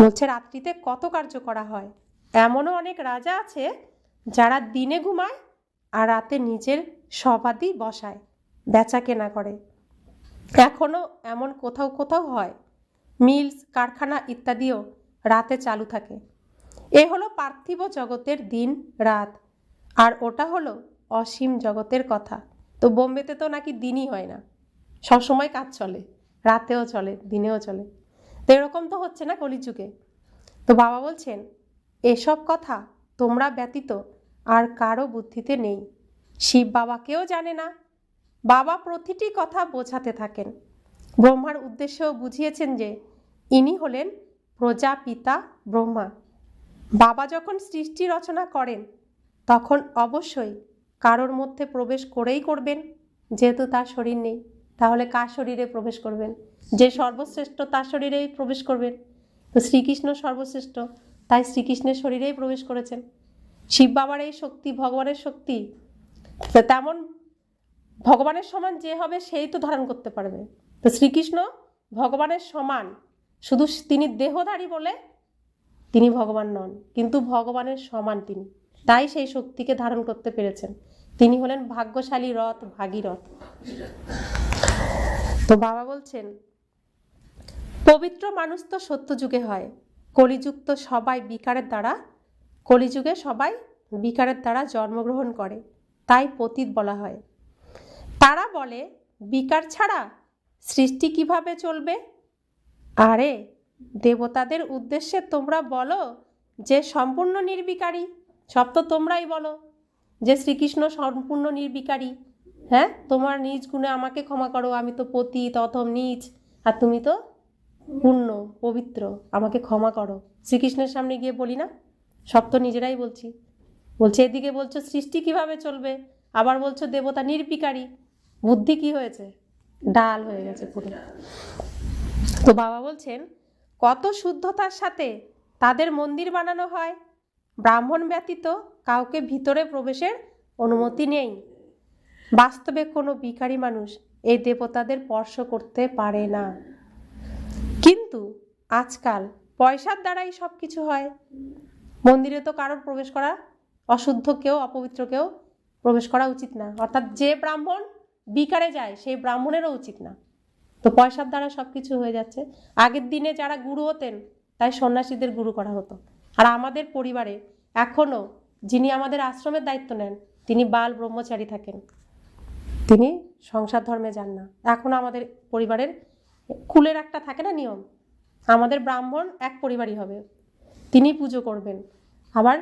A: বলছে রাত্রিতে কত কার্য করা হয়, এমনও অনেক রাজা আছে যারা দিনে ঘুমায় আর রাতে নিজের সমাধি বসায়, বেচা কেনা করে। এখনো এমন কোথাও কোথাও হয়। মিলস, কারখানা ইত্যাদিও রাতে চালু থাকে। এ হলো পার্থিব জগতের দিন রাত, আর ওটা হলো অসীম জগতের কথা। তো বোম্বেতে তো নাকি দিনই হয় না, সবসময় কাজ চলে, রাতেও চলে দিনেও চলে। তো এরকম তো হচ্ছে না কলিযুগে। তো বাবা বলছেন এসব কথা তোমরা ব্যতীত আর কারো বুদ্ধিতে নেই, শিব বাবাকেও জানে না। বাবা প্রতিটি কথা বোঝাতে থাকেন। ব্রহ্মার উদ্দেশ্যেও বুঝিয়েছেন যে ইনি হলেন প্রজাপিতা ব্রহ্মা। বাবা যখন সৃষ্টি রচনা করেন তখন অবশ্যই কারোর মধ্যে প্রবেশ করেই করবেন, যেহেতু তার শরীর নেই। তাহলে কার শরীরে প্রবেশ করবেন? যে সর্বশ্রেষ্ঠ তার শরীরেই প্রবেশ করবেন। তো শ্রীকৃষ্ণ সর্বশ্রেষ্ঠ, তাই শ্রীকৃষ্ণের শরীরেই প্রবেশ করেছেন। শিব বাবার এই শক্তি ভগবানের শক্তি, তেমন ভগবানের সমান যে হবে সেই তো ধারণ করতে পারবে। তো শ্রীকৃষ্ণ ভগবানের সমান, শুধু তিনি দেহধারী বলে তিনি ভগবান নন, কিন্তু ভগবানের সমান তিনি, তাই সেই শক্তিকে ধারণ করতে পেরেছেন। তিনি হলেন ভাগ্যশালী রথ, ভাগীরথ। তো বাবা বলছেন পবিত্র মানুষ তো সত্যযুগে হয়, কলিযুক্ত সবাই বিকারের দ্বারা, কলিযুগে সবাই বিকারের দ্বারা জন্মগ্রহণ করে, তাই পতিত বলা হয়। তারা বলে বিকার ছাড়া সৃষ্টি কিভাবে চলবে? আরে দেবতাদের উদ্দেশ্যে তোমরা বলো যে সম্পূর্ণ নির্বিকারী। সব তো তোমরাই বলো যে শ্রীকৃষ্ণ সম্পূর্ণ নির্বিকারী। হ্যাঁ, তোমার নিজ গুণে আমাকে ক্ষমা করো, আমি তো পতিত অথম নীচ, আর তুমি তো পূর্ণ পবিত্র, আমাকে ক্ষমা করো। শ্রীকৃষ্ণের সামনে গিয়ে বলি না? সব তো নিজেরাই বলছি। বলছে এদিকে বলছো সৃষ্টি কিভাবে চলবে, আবার বলছো দেবতা নির্বিকারী। বুদ্ধি কি হয়েছে? ডাল হয়ে গেছে পুরো। তো বাবা বলছেন কত শুদ্ধতার সাথে তাদের মন্দির বানানো হয়। ব্রাহ্মণ ব্যতীত কাউকে ভিতরে প্রবেশের অনুমতি নেই। বাস্তবে কোনো ভিখারি মানুষ এই দেবতাদের স্পর্শ করতে পারে না। কিন্তু আজকাল পয়সার দ্বারাই সব কিছু হয়। মন্দিরে তো কারোর প্রবেশ করা, অশুদ্ধ কেউ অপবিত্র কেউ প্রবেশ করা উচিত না। অর্থাৎ যে ব্রাহ্মণ ভিখারে যায় সেই ব্রাহ্মণেরও উচিত না। তো পয়সার দ্বারা সব কিছু হয়ে যাচ্ছে। আগের দিনে যারা গুরু হতেন তাই সন্ন্যাসীদের গুরু করা হতো। আর আমাদের পরিবারে এখনও যিনি আমাদের আশ্রমের দায়িত্ব নেন তিনি বাল ব্রহ্মচারী থাকেন, তিনি সংসার ধর্মে যান না। এখন আমাদের পরিবারের কুলের একটা থাকে না নিয়ম, আমাদের ব্রাহ্মণ এক পরিবারই হবে, তিনি পুজো করবেন। আবার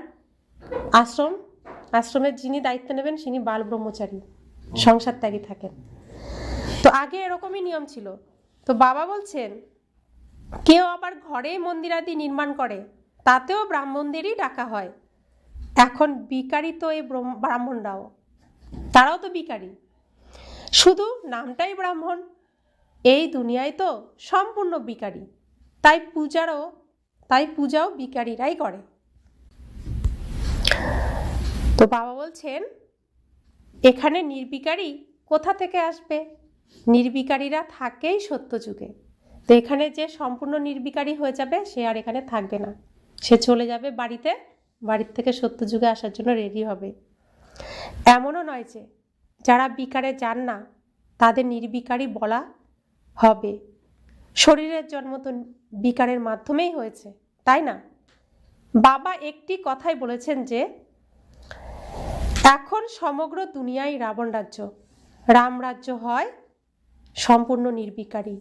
A: আশ্রমের যিনি দায়িত্ব নেবেন তিনি বাল ব্রহ্মচারী, সংসার ত্যাগী থাকেন। তো আগে এরকমই নিয়ম ছিল। তো বাবা বলছেন কেউ আবার ঘরে মন্দিরাদি নির্মাণ করে, তাতেও ব্রাহ্মণদেরই ডাকা হয়। এখন ভিখারি তো এই ব্রাহ্মণরাও, তারাও তো ভিখারি, শুধু নামটাই ব্রাহ্মণ। এই দুনিয়ায় তো সম্পূর্ণ ভিখারি, তাই পূজাও ভিখারিরাই করে। তো বাবা বলছেন এখানে নির্বিকারী কোথা থেকে আসবে? নির্বিকারীরা থাকেই সত্যযুগে। তো এখানে যে সম্পূর্ণ নির্বিকারী হয়ে যাবে সে আর এখানে থাকবে না, সে চলে যাবে বাড়ির থেকে সত্যযুগে আসার জন্য রেডি হবে। এমনও নয় যে যারা বিকারে যান না তাদের নির্বিকারী বলা হবে, শরীরের জন্ম তো বিকারের মাধ্যমেই হয়েছে, তাই না? বাবা একটি কথাই বলেছেন যে এখন সমগ্র দুনিয়ায় রাবণ রাজ্য, রাম রাজ্য হয় সম্পূর্ণ নির্বিকারী,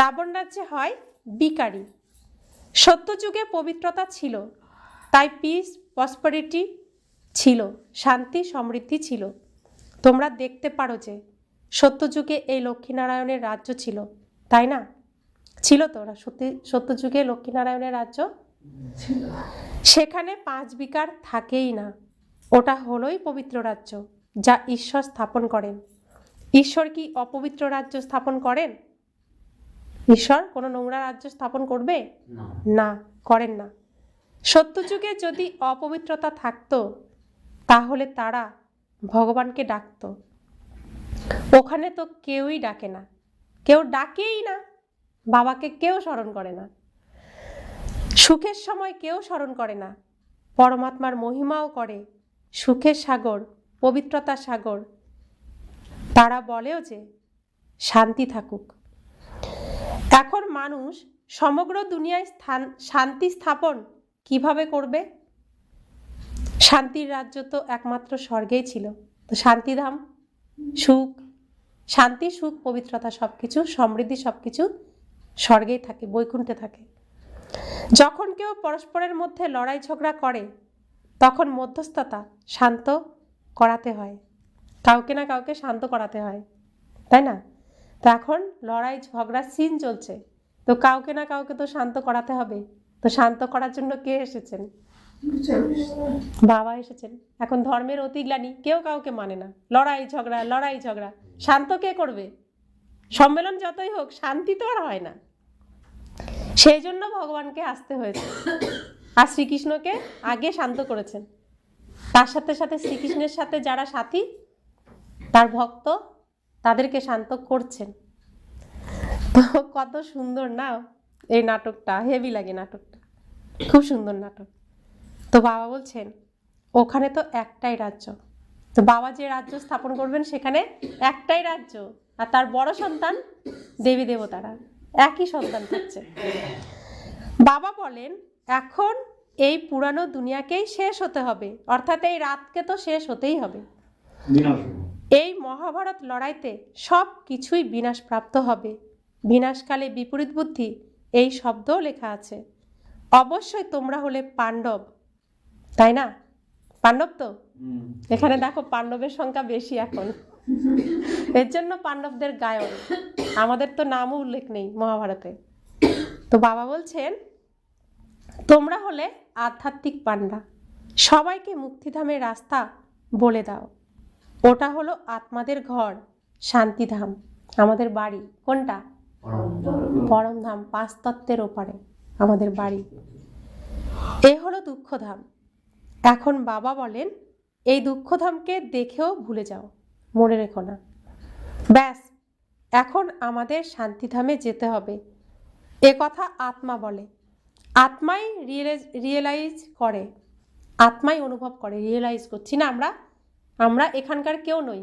A: রাবণ রাজ্যে হয় বিকারী। সত্যযুগে পবিত্রতা ছিল, তাই পিস প্রসপারিটি ছিল, শান্তি সমৃদ্ধি ছিল। তোমরা দেখতে পারো যে সত্যযুগে এই লক্ষ্মীনারায়ণের রাজ্য ছিল, তাই না? ছিল তো, সত্যযুগে লক্ষ্মীনারায়ণের রাজ্য, সেখানে 5 বিকার থাকেই না। ওটা হলোই পবিত্র রাজ্য যা ঈশ্বর স্থাপন করেন। ঈশ্বর কি অপবিত্র রাজ্য স্থাপন করেন? ঈশ্বর কোনো নোংরা রাজ্য স্থাপন করবে? না, করেন না। সত্যযুগে যদি অপবিত্রতা থাকতো তাহলে তারা ভগবানকে ডাকতো। ওখানে তো কেউই ডাকে না, কেউ ডাকেই না, বাবাকে কেউ স্মরণ করে না, সুখের সময় কেউ স্মরণ করে না, পরমাত্মার মহিমাও করে, সুখের সাগর, পবিত্রতার সাগর। তারা বলেও যে শান্তি থাকুক। এখন মানুষ সমগ্র দুনিয়ায় শান্তি স্থাপন কিভাবে করবে? শান্তির রাজ্য তো একমাত্র স্বর্গেই ছিল। তো শান্তিধাম, সুখ, শান্তি, সুখ, পবিত্রতা, সবকিছু, সমৃদ্ধি, সবকিছু স্বর্গেই থাকে, বৈকুণ্ঠে থাকে। যখন কেউ পরস্পরের মধ্যে লড়াই ঝগড়া করে তখন মধ্যস্থতা শান্ত করাতে হয়, কাউকে না কাউকে শান্ত করাতে হয়, তাই না? তো এখন লড়াই ঝগড়া সিন চলছে, তো কাউকে না কাউকে তো শান্ত করাতে হবে। তো শান্ত করার জন্য কে এসেছেন? বাবা এসেছেন। এখন ধর্মের অতিগ্লানি, কেউ কাউকে মানে না, লড়াই ঝগড়া, শান্ত কে করবে? সম্মেলন যতই হোক শান্তি তো আর হয় না। সেই জন্য ভগবানকে আসতে হয়েছে, আর শ্রীকৃষ্ণকে আগে শান্ত করেছেন। তার সাথে সাথে শ্রীকৃষ্ণের সাথে যারা সাথী, তার ভক্ত, তাদেরকে শান্ত করছেন। তো কত সুন্দর না এই নাটকটা, হেভি লাগে নাটকটা, খুব সুন্দর নাটক। তো বাবা বলছেন ওখানে তো একটাই রাজ্য, তো বাবা যে রাজ্য স্থাপন করবেন সেখানে একটাই রাজ্য, আর তার বড় সন্তান দেবী দেবতারা, একই সন্তান থাকছে। বাবা বলেন এখন এই পুরানো দুনিয়াকেই শেষ হতে হবে, অর্থাৎ এই রাতকে তো শেষ হতেই হবে। এই মহাভারত লড়াইতে সব কিছুই বিনাশপ্রাপ্ত হবে। বিনাশকালে বিপরীত বুদ্ধি, এই শব্দও লেখা আছে। অবশ্যই তোমরা হলে পাণ্ডব, তাই না? পাণ্ডব তো, এখানে দেখো পাণ্ডবের সংখ্যা বেশি এখন, এর জন্য পাণ্ডবদের গায়ন। আমাদের তো নামও উল্লেখ নেই মহাভারতে। তো বাবা বলছেন তোমরা হলে আধ্যাত্মিক পান্ডা, সবাইকে মুক্তিধামের রাস্তা বলে দাও। ওটা হলো আত্মাদের ঘর, শান্তিধাম, আমাদের বাড়ি। কোনটা? পরমধাম, 5 তত্ত্বের ওপারে আমাদের বাড়ি। এ হলো দুঃখধাম। এখন বাবা বলেন এই দুঃখধামকে দেখেও ভুলে যাও, মনে রেখো না। ব্যাস, এখন আমাদের শান্তিধামে যেতে হবে, এ কথা আত্মা বলে। আত্মাই রিয়েলাইজ করে, আত্মাই অনুভব করে, রিয়েলাইজ করছি না আমরা এখানকার কেউ নই,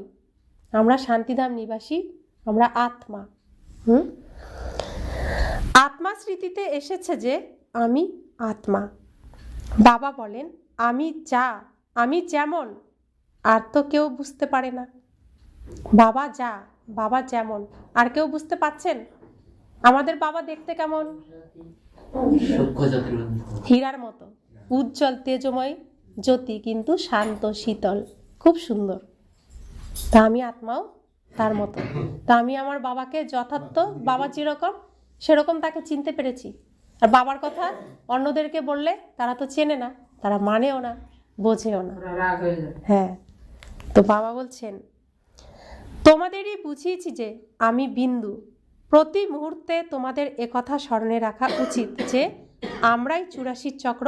A: আমরা শান্তিধাম নিবাসী, আমরা আত্মা। আত্মা স্মৃতিতে এসেছে যে আমি আত্মা। বাবা বলেন আমি যেমন আর তো কেউ বুঝতে পারে না। বাবা যা, বাবা যেমন, আর কেউ বুঝতে পারছেন? আমাদের বাবা দেখতে কেমন? হীরার মতো উজ্জ্বল তেজময় জ্যোতি, কিন্তু শান্ত শীতল, খুব সুন্দর। তা আমি আত্মাও তার মতো। তা আমি আমার বাবাকে যথার্থ, বাবা যেরকম সেরকম তাকে চিনতে পেরেছি। আর বাবার কথা অন্যদেরকে বললে তারা তো চেনে না, তারা মানেও না, বোঝেও না। হ্যাঁ, তো বাবা বলছেন, তোমাদেরই বুঝিয়েছি যে আমি বিন্দু। প্রতি মুহূর্তে তোমাদের একথা স্মরণে রাখা উচিত যে আমরাই 84 চক্র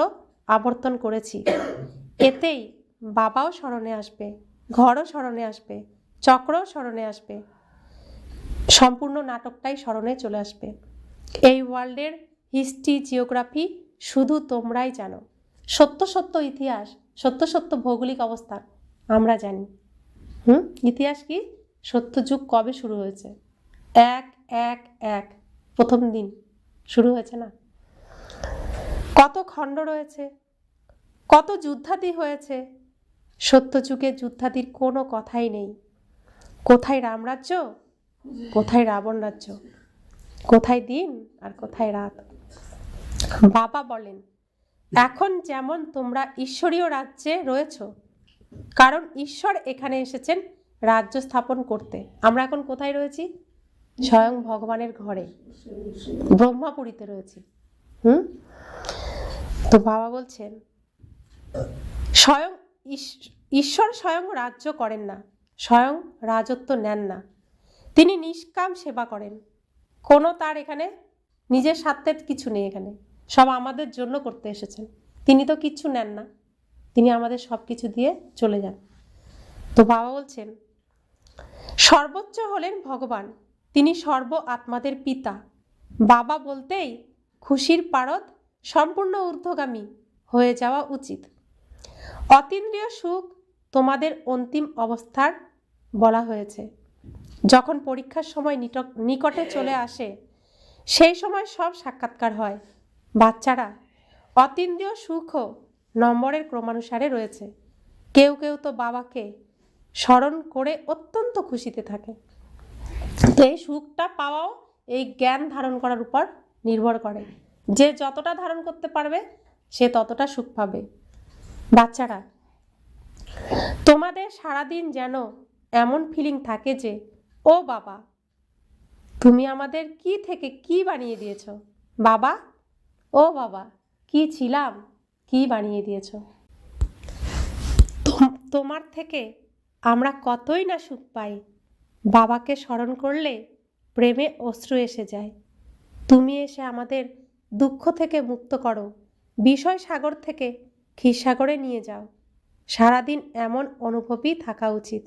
A: আবর্তন করেছি। এতেই বাবাও স্মরণে আসবে, ঘরও স্মরণে আসবে, চক্রও স্মরণে আসবে, সম্পূর্ণ নাটকটাই স্মরণে চলে আসবে। এই ওয়ার্ল্ডের হিস্ট্রি, জিওগ্রাফি শুধু তোমরাই জানো। সত্য সত্য ইতিহাস, সত্য সত্য ভৌগোলিক অবস্থান আমরা জানি। ইতিহাস কি? সত্যযুগ কবে শুরু হয়েছে? 1-1-1 প্রথম দিন শুরু হয়েছে না? কত খণ্ড রয়েছে, কত যুদ্ধাদি হয়েছে। সত্যযুগে যুদ্ধাদির কোনো কথাই নেই। কোথায় রামরাজ্য, কোথায় রাবণ রাজ্য, কোথায় দিন আর কোথায় রাত। বাবা বলেন, এখন যেমন তোমরা ঈশ্বরীয় রাজ্যে রয়েছ, কারণ ঈশ্বর এখানে এসেছেন রাজ্য স্থাপন করতে। আমরা এখন কোথায় রয়েছি? স্বয়ং ভগবানের ঘরে, ব্রহ্মাপুরীতে রয়েছি। তো বাবা বলছেন, স্বয়ং ঈশ্বর স্বয়ং রাজ্য করেন না, স্বয়ং রাজত্ব নেন না। তিনি নিষ্কাম সেবা করেন। কোনো তার এখানে নিজের স্বার্থের কিছু নেই, এখানে সব আমাদের জন্য করতে এসেছেন। তিনি তো কিচ্ছু নেন না, তিনি আমাদের সব কিছু দিয়ে চলে যান। তো বাবা বলছেন, সর্বোচ্চ হলেন ভগবান, তিনি সর্ব আত্মাদের পিতা। বাবা বলতেই খুশির পারদ সম্পূর্ণ ঊর্ধ্বগামী হয়ে যাওয়া উচিত। অতীন্দ্রিয় সুখ তোমাদের অন্তিম অবস্থার বলা হয়েছে। যখন পরীক্ষার সময় নিকটে চলে আসে, সেই সময় সব সাক্ষাৎকার হয়। বাচ্চারা, অতীন্দ্রিয় সুখও নম্বরের ক্রমানুসারে রয়েছে। কেউ কেউ তো বাবাকে স্মরণ করে অত্যন্ত খুশিতে থাকে। তো এই সুখটা পাওয়াও এই জ্ঞান ধারণ করার উপর নির্ভর করে। যে যতটা ধারণ করতে পারবে সে ততটা সুখ পাবে। বাচ্চারা, তোমাদের সারাদিন যেন এমন ফিলিং থাকে যে, ও বাবা, তুমি আমাদের কি থেকে কি বানিয়ে দিয়েছ। বাবা, ও বাবা, কি ছিলাম, কি বানিয়ে দিয়েছ। তোমার থেকে আমরা কতই না সুখ পাই। বাবাকে স্মরণ করলে প্রেমে অশ্রু এসে যায়। তুমি এসে আমাদের দুঃখ থেকে মুক্ত করো, বিষয় সাগর থেকে ক্ষীরসাগরে নিয়ে যাও। সারাদিন এমন অনুভবই থাকা উচিত।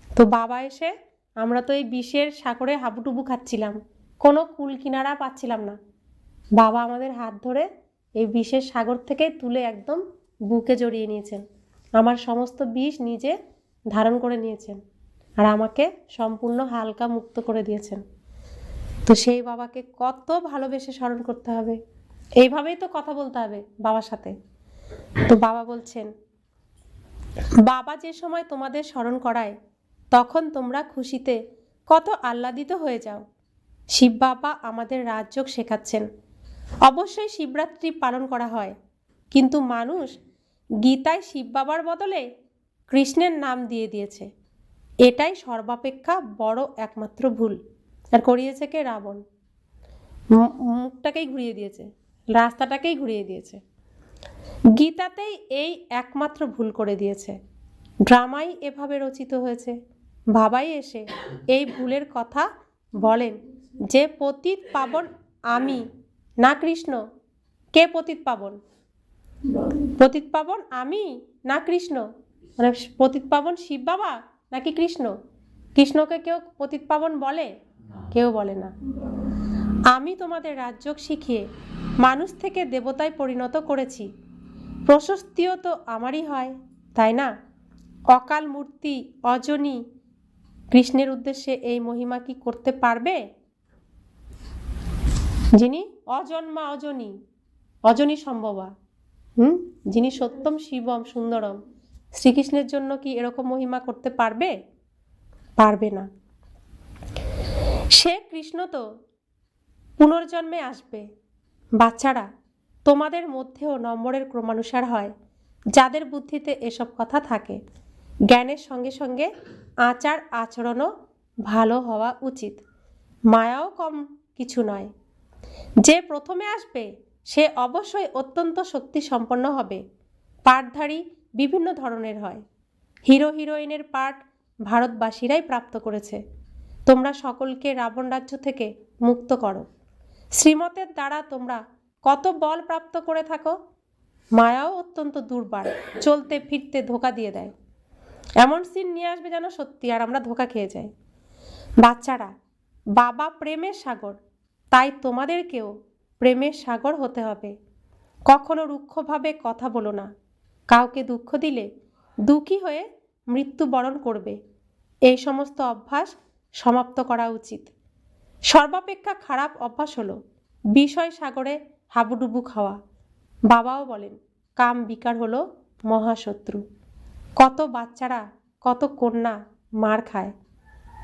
A: তো বাবা এসে, আমরা তো এই বিষের সাগরে হাবুডুবু খাচ্ছিলাম, কোনো কুল কিনারা পাচ্ছিলাম না। বাবা আমাদের হাত ধরে এই বিষের সাগর থেকে তুলে একদম বুকে জড়িয়ে নিয়েছেন। আমার সমস্ত বিষ নিজে ধারণ করে নিয়েছেন আর আমাকে সম্পূর্ণ হালকা মুক্ত করে দিয়েছেন। তো সেই বাবাকে কত ভালোবেসে স্মরণ করতে হবে। এইভাবেই তো কথা বলতে হবে বাবার সাথে। তো বাবা বলছেন, বাবা যে সময় তোমাদের স্মরণ করায় তখন তোমরা খুশিতে কত আহ্লাদিত হয়ে যাও। শিব বাবা আমাদের রাজযোগ শেখাচ্ছেন। অবশ্যই শিবরাত্রি পালন করা হয়, কিন্তু মানুষ গীতায় শিব বাবার বদলে কৃষ্ণের নাম দিয়ে দিয়েছে। এটাই সর্বাপেক্ষা বড় একমাত্র ভুল। আর করিয়েছে কে? রাবণ। মুখটাকেই ঘুরিয়ে দিয়েছে, রাস্তাটাকেই ঘুরিয়ে দিয়েছে। গীতাতেই এই একমাত্র ভুল করে দিয়েছে। ড্রামাই এভাবে রচিত হয়েছে। বাবাই এসে এই ভুলের কথা বলেন যে পতিত পাবন আমি, না কৃষ্ণ। কে পতিত পাবন? পতিত পাবন আমি না কৃষ্ণ? মানে পতিত পাবন শিব বাবা নাকি কৃষ্ণ? কৃষ্ণকে কেউ পতিত পাবন বলে? কেউ বলে না। আমি তোমাদের রাজযোগ শিখিয়ে মানুষ থেকে দেবতায় পরিণত করেছি। প্রশস্তিও তো আমারই হয়, তাই না? অকাল মূর্তি অজনী কৃষ্ণের উদ্দেশ্যে এই মহিমা কি করতে পারবে? যিনি অজন্মা অজনী, অজনী সম্ভবা, যিনি সত্যম শিবম সুন্দরম, শ্রীকৃষ্ণের জন্য কি এরকম মহিমা করতে পারবে? পারবে না। সে কৃষ্ণ তো পুনর্জন্মে আসবে। বাচ্চারা, তোমাদের মধ্যেও নম্বরের ক্রমানুসার হয় যাদের বুদ্ধিতে এসব কথা থাকে। জ্ঞানের সঙ্গে সঙ্গে আচার আচরণও ভালো হওয়া উচিত। মায়াও কম কিছু নয়। যে প্রথমে আসবে সে অবশ্যই অত্যন্ত শক্তি সম্পন্ন হবে। পাঠধারী বিভিন্ন ধরনের হয়। হিরো হিরোইনের পাঠ ভারতবাসীরাই প্রাপ্ত করেছে। তোমরা সকলকে রাবণ রাজ্য থেকে মুক্ত করো। শ্রীমতের দ্বারা তোমরা কত বল প্রাপ্ত করে থাকো। মায়াও অত্যন্ত দুর্বার, চলতে ফিরতে ধোকা দিয়ে দেয়। এমন সিন নিয়ে আসবে যেন সত্যি আর আমরা ধোকা খেয়ে যাই। বাচ্চারা, বাবা প্রেমের সাগর, তাই তোমাদেরকেও প্রেমের সাগর হতে হবে। কখনো রুক্ষভাবে কথা বলো না। কাউকে দুঃখ দিলে দুঃখী হয়ে মৃত্যুবরণ করবে। এই সমস্ত অভ্যাস সমাপ্ত করা উচিত। সর্বাপেক্ষা খারাপ অভ্যাস হলো বিষয় সাগরে হাবুডুবু খাওয়া। বাবাও বলেন কাম বিকার হলো মহাশত্রু। কত বাচ্চারা, কত কন্যা মার খায়।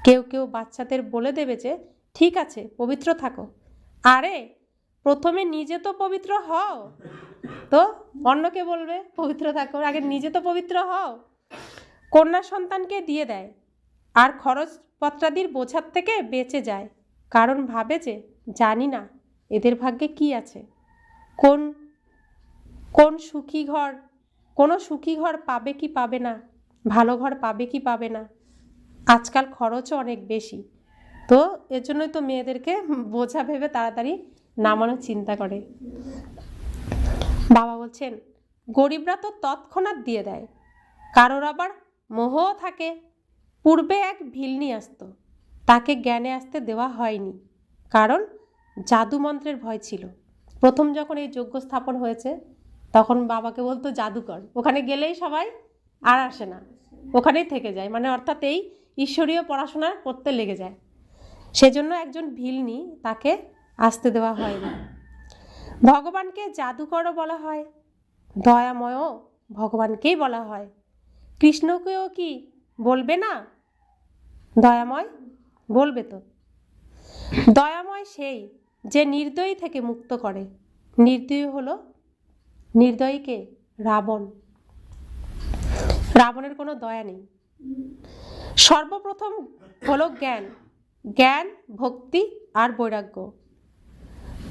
A: কেউ কেউ বাচ্চাদের বলে দেবে যে ঠিক আছে পবিত্র থাকো। আরে প্রথমে নিজে তো পবিত্র হও, তো অন্যকে বলবে পবিত্র থাকো, আগে নিজে তো পবিত্র হও। কন্যা সন্তানকে দিয়ে দেয় আর খরচপত্রাদির বোঝার থেকে বেঁচে যায়, কারণ ভাবে যে জানি না এদের ভাগ্যে কি আছে। কোন সুখী ঘর, কোনো সুখী ঘর পাবে কি পাবে না, ভালো ঘর পাবে কি পাবে না। আজকাল খরচও অনেক বেশি, তো এর জন্যই তো মেয়েদেরকে বোঝা ভেবে তাড়াতাড়ি নামানোর চিন্তা করে। বাবা বলছেন গরিবরা তো তৎক্ষণাৎ দিয়ে দেয়, কারোর আবার মোহও থাকে। পূর্বে এক ভিলনি আসতো, তাকে জ্ঞানে আসতে দেওয়া হয়নি, কারণ জাদু মন্ত্রের ভয় ছিল। প্রথম যখন এই যজ্ঞ স্থাপন হয়েছে তখন বাবাকে বলতো জাদুকর, ওখানে গেলেই সবাই আর আসে না, ওখানেই থেকে যায়, মানে অর্থাৎ এই ঈশ্বরীয় পড়াশোনা করতে লেগে যায়। সেজন্য একজন ভিলনি, তাকে আসতে দেওয়া হয়নি। ভগবানকে জাদুকরও বলা হয়, দয়াময়ও ভগবানকেই বলা হয়। কৃষ্ণকেও কি বলবে না দয়াময়? বলবে তো। দয়াময় সেই যে নির্দয়ী থেকে মুক্ত করে। নির্দয়ী হলো, নির্দয়ীকে রাবণ। রাবণের কোনো দয়া নেই। সর্বপ্রথম হলো জ্ঞান, জ্ঞান, ভক্তি আর বৈরাগ্য।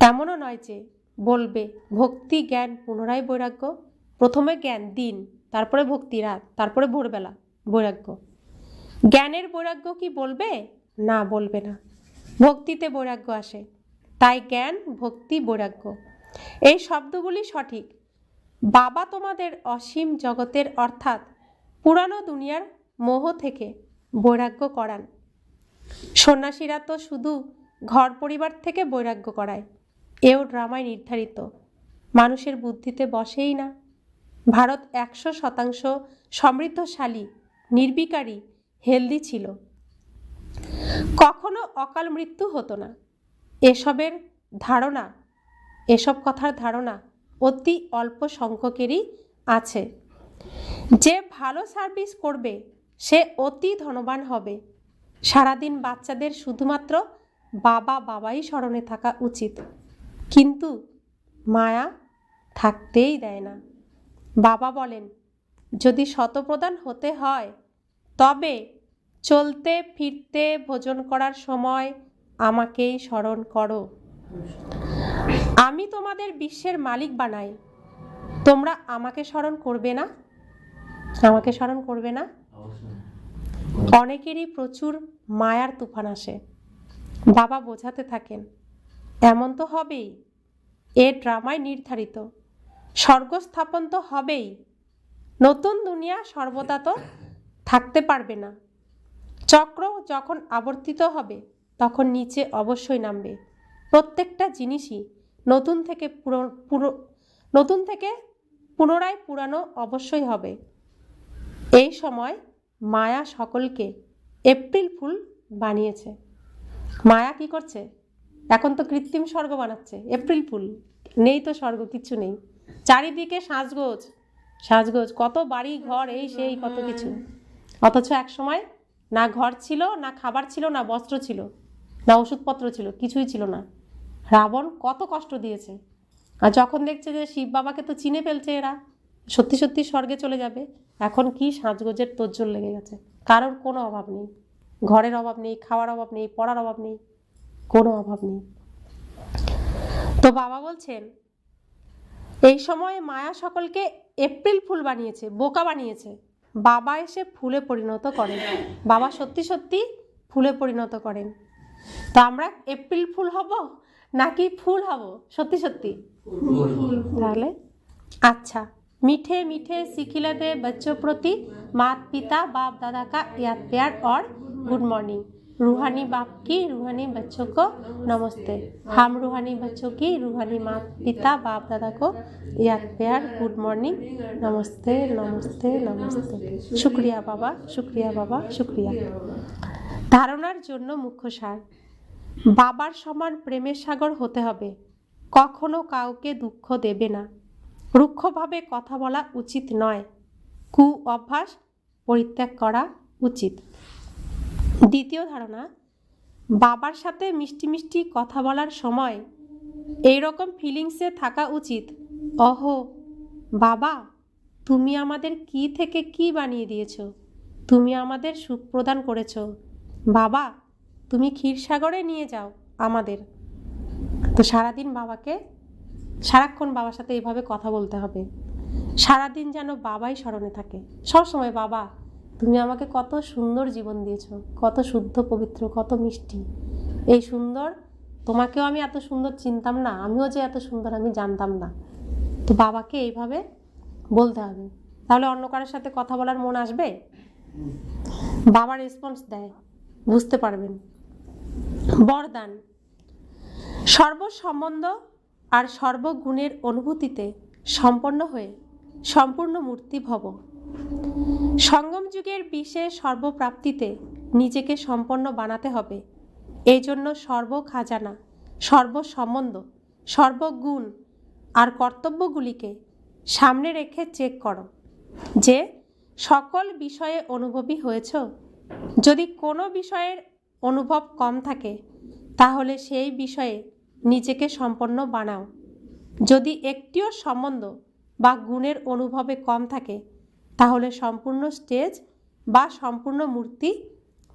A: এমনও নয় যে বলবে ভক্তি জ্ঞান পুনরায় বৈরাগ্য। প্রথমে জ্ঞান দিন, তারপরে ভক্তি রাত, তারপরে ভোরবেলা বৈরাগ্য। জ্ঞানের বৈরাগ্য কি বলবে? না, বলবে না। ভক্তিতে বৈরাগ্য আসে, তাই জ্ঞান, ভক্তি, বৈরাগ্য এই শব্দগুলি সঠিক। বাবা তোমাদের অসীম জগতের অর্থাৎ পুরানো দুনিয়ার মোহ থেকে বৈরাগ্য করান। সন্ন্যাসীরা তো শুধু ঘর পরিবার থেকে বৈরাগ্য করায়, এও ড্রামায় নির্ধারিত। মানুষের বুদ্ধিতে বসেই না। ভারত 100% সমৃদ্ধশালী, নির্বিকারী, হেলদি ছিল। কখনো অকাল মৃত্যু হতো না। এসবের ধারণা, এসব কথার ধারণা অতি অল্প সংখ্যকেরই আছে। যে ভালো সার্ভিস করবে সে অতি ধনবান হবে। সারাদিন বাচ্চাদের শুধুমাত্র বাবা বাবাই স্মরণে থাকা উচিত, কিন্তু মায়া থাকতেই দেয় না। বাবা বলেন যদি শতপ্রধান হতে হয় তবে চলতে ফিরতে ভোজন করার সময় আমাকেই স্মরণ করো। আমি তোমাদের বিশ্বের মালিক বানাই, তোমরা আমাকে স্মরণ করবে না? আমাকে স্মরণ করবে না? অনেকেরই প্রচুর মায়ার তুফান আসে। বাবা বোঝাতে থাকেন এমন তো হবেই, এ ড্রামায় নির্ধারিত। স্বর্গ স্থাপন তো হবেই, নতুন দুনিয়া সর্বদা তো থাকতে পারবে না। চক্র যখন আবর্তিত হবে তখন নিচে অবশ্যই নামবে। প্রত্যেকটা জিনিসই নতুন থেকে পুনরায় পুরানো অবশ্যই হবে। এই সময় মায়া সকলকে এপ্রিল ফুল বানিয়েছে। মায়া কি করছে? এখন তো কৃত্রিম স্বর্গ বানাচ্ছে। এপ্রিল ফুল, নেই তো স্বর্গ, কিচ্ছু নেই, চারিদিকে সাজগোজ, সাজগোজ, কত বাড়ি ঘর, এই সেই কত কিছু। অথচ এক সময় না ঘর ছিল, না খাবার ছিল, না বস্ত্র ছিল, না ওষুধপত্র ছিল, কিছুই ছিল না। রাবণ কত কষ্ট দিয়েছে। আর যখন দেখছে যে শিব বাবাকে তো চিনে ফেলছে এরা, সত্যি সত্যি স্বর্গে চলে যাবে, এখন কি সাজগোজের তোড়জোড় লেগে গেছে। কারোর কোনো অভাব নেই, ঘরের অভাব নেই, খাওয়ার অভাব নেই, পড়ার অভাব নেই, কোনো অভাব নেই। তো বাবা বলছেন এই সময় মায়া সকলকে এপ্রিল ফুল বানিয়েছে, বোকা বানিয়েছে। বাবা এসে ফুলে পরিণত করেন, বাবা সত্যি সত্যি ফুলে পরিণত করেন। তো আমরা এপ্রিল ফুল হব নাকি ফুল হব সত্যি সত্যি? তাহলে আচ্ছা, मीठे मीठे सिखिले दे बच्चों प्रति माता पिता बाप दादा का याद प्यार और गुड मॉर्निंग। रूहानी बाप की रूहानी बच्चों को नमस्ते। हम रूहानी बच्चों की रूहानी माता पिता बाप दादा को याद प्यार गुड मॉर्निंग, नमस्ते नमस्ते नमस्ते। शुक्रिया बाबा, शुक्रिया बाबा, शुक्रिया। ধারণার জন্য মুখ্য সার, বাবার সমান প্রেমের সাগর হতে হবে, কখনো কাউকে দুঃখ দেবে না, রুক্ষভাবে কথা বলা উচিত নয়, কু অভ্যাস পরিত্যাগ করা উচিত। দ্বিতীয় ধারণা, বাবার সাথে মিষ্টি মিষ্টি কথা বলার সময় এইরকম ফিলিংসে থাকা উচিত, অহো বাবা তুমি আমাদের কি থেকে কি বানিয়ে দিয়েছো, তুমি আমাদের সুখ প্রদান করেছো, বাবা তুমি ক্ষীরসাগরে নিয়ে যাও আমাদের। তো সারাদিন বাবাকে, সারাক্ষণ বাবার সাথে এইভাবে কথা বলতে হবে, সারাদিন যেন বাবাই স্মরণে থাকে, সবসময় বাবা তুমি আমাকে কত সুন্দর জীবন দিয়েছো, কত শুদ্ধ পবিত্র, কত মিষ্টি, এই সুন্দর, তোমাকেও আমি এত সুন্দর চিনতাম না, আমিও যে এত সুন্দর আমি জানতাম না। তো বাবাকে এইভাবে বলতে হবে, তাহলে অন্য কারোর সাথে কথা বলার মন আসবে? বাবা রেসপন্স দেয়, বুঝতে পারবেন। বরদান, সর্বসম্বন্ধ আর সর্বগুণের অনুভূতিতে সম্পন্ন হয়ে সম্পূর্ণ মূর্তি ভব। সঙ্গম যুগের বিশেষ সর্বপ্রাপ্তিতে নিজেকে সম্পন্ন বানাতে হবে। এই জন্য সর্বখাজানা, সর্বসম্বন্ধ, সর্বগুণ আর কর্তব্যগুলিকে সামনে রেখে চেক করো যে সকল বিষয়ে অনুভবী হয়েছ। যদি কোনো বিষয়ের অনুভব কম থাকে তাহলে সেই বিষয়ে নিজেকে সম্পন্ন বানাও। যদি একটিও সম্বন্ধ বা গুণের অনুভবে কম থাকে তাহলে সম্পূর্ণ স্টেজ বা সম্পূর্ণ মূর্তি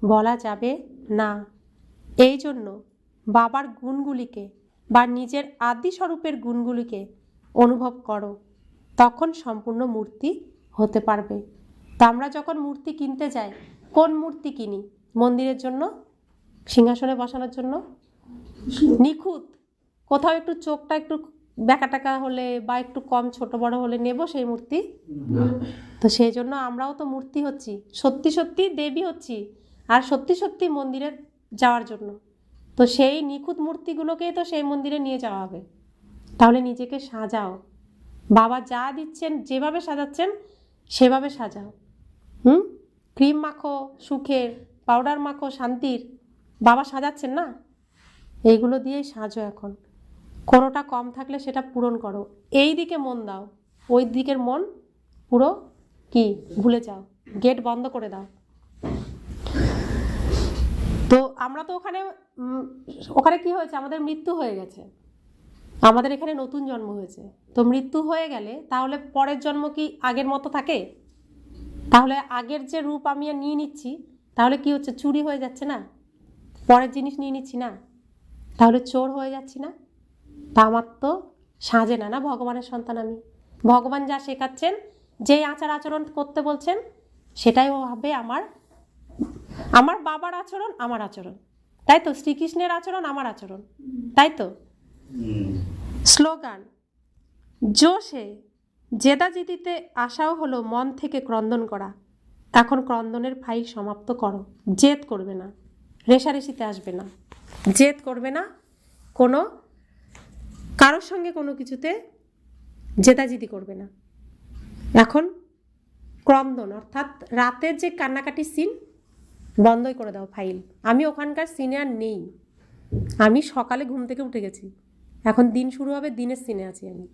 A: বলা যাবে না। এই জন্য বাবার গুণগুলিকে বা নিজের আদি স্বরূপের গুণগুলিকে অনুভব করো, তখন সম্পূর্ণ মূর্তি হতে পারবে। তা আমরা যখন মূর্তি কিনতে যাই, কোন মূর্তি কিনি? মন্দিরের জন্য, সিংহাসনে বসানোর জন্য নিখুঁত, কোথাও একটু চোখটা একটু ব্যাকা টাকা হলে বা একটু কম ছোট বড় হলে নেব সেই মূর্তি? তো সেই জন্য আমরাও তো মূর্তি হচ্ছি, সত্যি সত্যি দেবী হচ্ছি, আর সত্যি সত্যি মন্দিরে যাওয়ার জন্য। তো সেই নিখুঁত মূর্তিগুলোকেই তো সেই মন্দিরে নিয়ে যাওয়া হবে। তাহলে নিজেকে সাজাও, বাবা যা দিচ্ছেন, যেভাবে সাজাচ্ছেন সেভাবে সাজাও। ক্রিম মাখো সুখের, পাউডার মাখো শান্তির, বাবা সাজাচ্ছেন না, এইগুলো দিয়েই সাজো। এখন কোনোটা কম থাকলে সেটা পূরণ করো, এই দিকে মন দাও, ওই দিকের মন পুরো কি ভুলে যাও, গেট বন্ধ করে দাও। তো আমরা তো ওখানে কি হয়েছে, আমাদের মৃত্যু হয়ে গেছে, আমাদের এখানে নতুন জন্ম হয়েছে। তো মৃত্যু হয়ে গেলে তাহলে পরের জন্ম কি আগের মতো থাকে? তাহলে আগের যে রূপ আমি নিয়ে নিচ্ছি, তাহলে কি হচ্ছে, চুরি হয়ে যাচ্ছে না? পরের জিনিস নিয়ে নিচ্ছি না, তাহলে চোর হয়ে যাচ্ছি না? তা আমার তো সাজে না, না ভগবানের সন্তান আমি। ভগবান যা শেখাচ্ছেন, যেই আচার আচরণ করতে বলছেন সেটাই হবে আমার বাবার আচরণ, আমার আচরণ, তাই তো? শ্রীকৃষ্ণের আচরণ, আমার আচরণ, তাই তো? স্লোগান, জোশে জেদাজেদিতে আসাও হলো মন থেকে ক্রন্দন করা। এখন ক্রন্দনের ফাইল সমাপ্ত করো, জেদ করবে না, রেষারেষিতে আসবে না, জেদ করবে না, কোনো কারোর সঙ্গে কোনো কিছুতে জেদাজেদি করবে না। এখন ক্রন্দন অর্থাৎ রাতের যে কান্নাকাটির সিন বন্ধই করে দাও ফাইল। আমি ওখানকার সিনে আর নেই, আমি সকালে ঘুম থেকে উঠে গেছি, এখন দিন শুরু হবে, দিনের সিনে আছি আমি।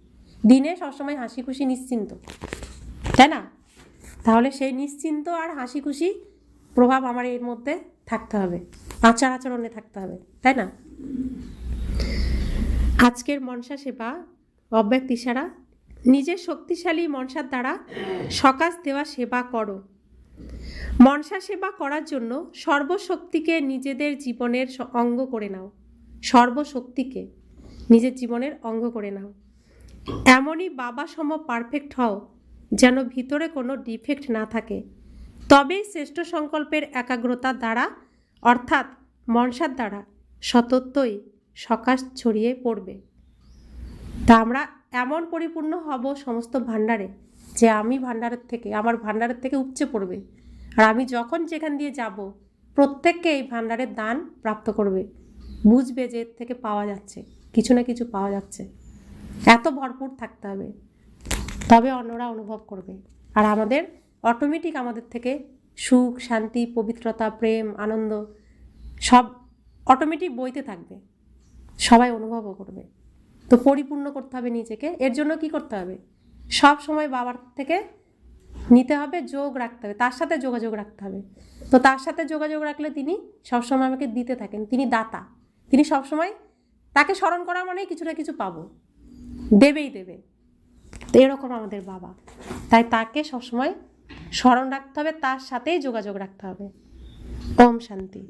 A: দিনে সবসময় হাসি খুশি নিশ্চিন্ত, তাই না? তাহলে সেই নিশ্চিন্ত আর হাসি খুশি প্রভাব আমার এর মধ্যে থাকতে হবে, আচার আচরণে থাকতে হবে, তাই না? আজকের মনসা সেবা অব্যক্ত ইশারা, নিজের শক্তিশালী মনসার দ্বারা সকাশ দেওয়া সেবা করো। মনসা সেবা করার জন্য সর্বশক্তিকে নিজেদের জীবনের অঙ্গ করে নাও। সর্বশক্তিকে নিজের জীবনের অঙ্গ করে নাও। এমনই বাবা সম পারফেক্ট হও যেন ভিতরে কোনো ডিফেক্ট না থাকে। তবেই শ্রেষ্ঠ সংকল্পের একাগ্রতার দ্বারা অর্থাৎ মনসার দ্বারা সততই সকাশ ছড়িয়ে পড়বে। তা আমরা এমন পরিপূর্ণ হব সমস্ত ভাণ্ডারে যে আমি ভাণ্ডারের থেকে, আমার ভাণ্ডারের থেকে উপচে পড়বে। আর আমি যখন যেখান দিয়ে যাব প্রত্যেককে এই ভাণ্ডারের দান প্রাপ্ত করবে, বুঝবে যে এর থেকে পাওয়া যাচ্ছে, কিছু না কিছু পাওয়া যাচ্ছে। এত ভরপুর থাকতে হবে, তবে অন্যরা অনুভব করবে। আর আমাদের অটোমেটিক আমাদের থেকে সুখ, শান্তি, পবিত্রতা, প্রেম, আনন্দ সব অটোমেটিক বইতে থাকবে, সবাই অনুভবও করবে। তো পরিপূর্ণ করতে হবে নিজেকে। এর জন্য কি করতে হবে? সব সময় বাবার থেকে নিতে হবে, যোগ রাখতে হবে, তার সাথে যোগাযোগ রাখতে হবে। তো তার সাথে যোগাযোগ রাখলে তিনি সবসময় আমাকে দিতে থাকেন। তিনি দাতা, তিনি সবসময়, তাকে স্মরণ করা মানেই কিছু না কিছু পাবো, দেবেই দেবে। তো এরকম আমাদের বাবা, তাই তাকে সবসময় স্মরণ রাখতে হবে, তার সাথেই যোগাযোগ রাখতে হবে। ওম শান্তি।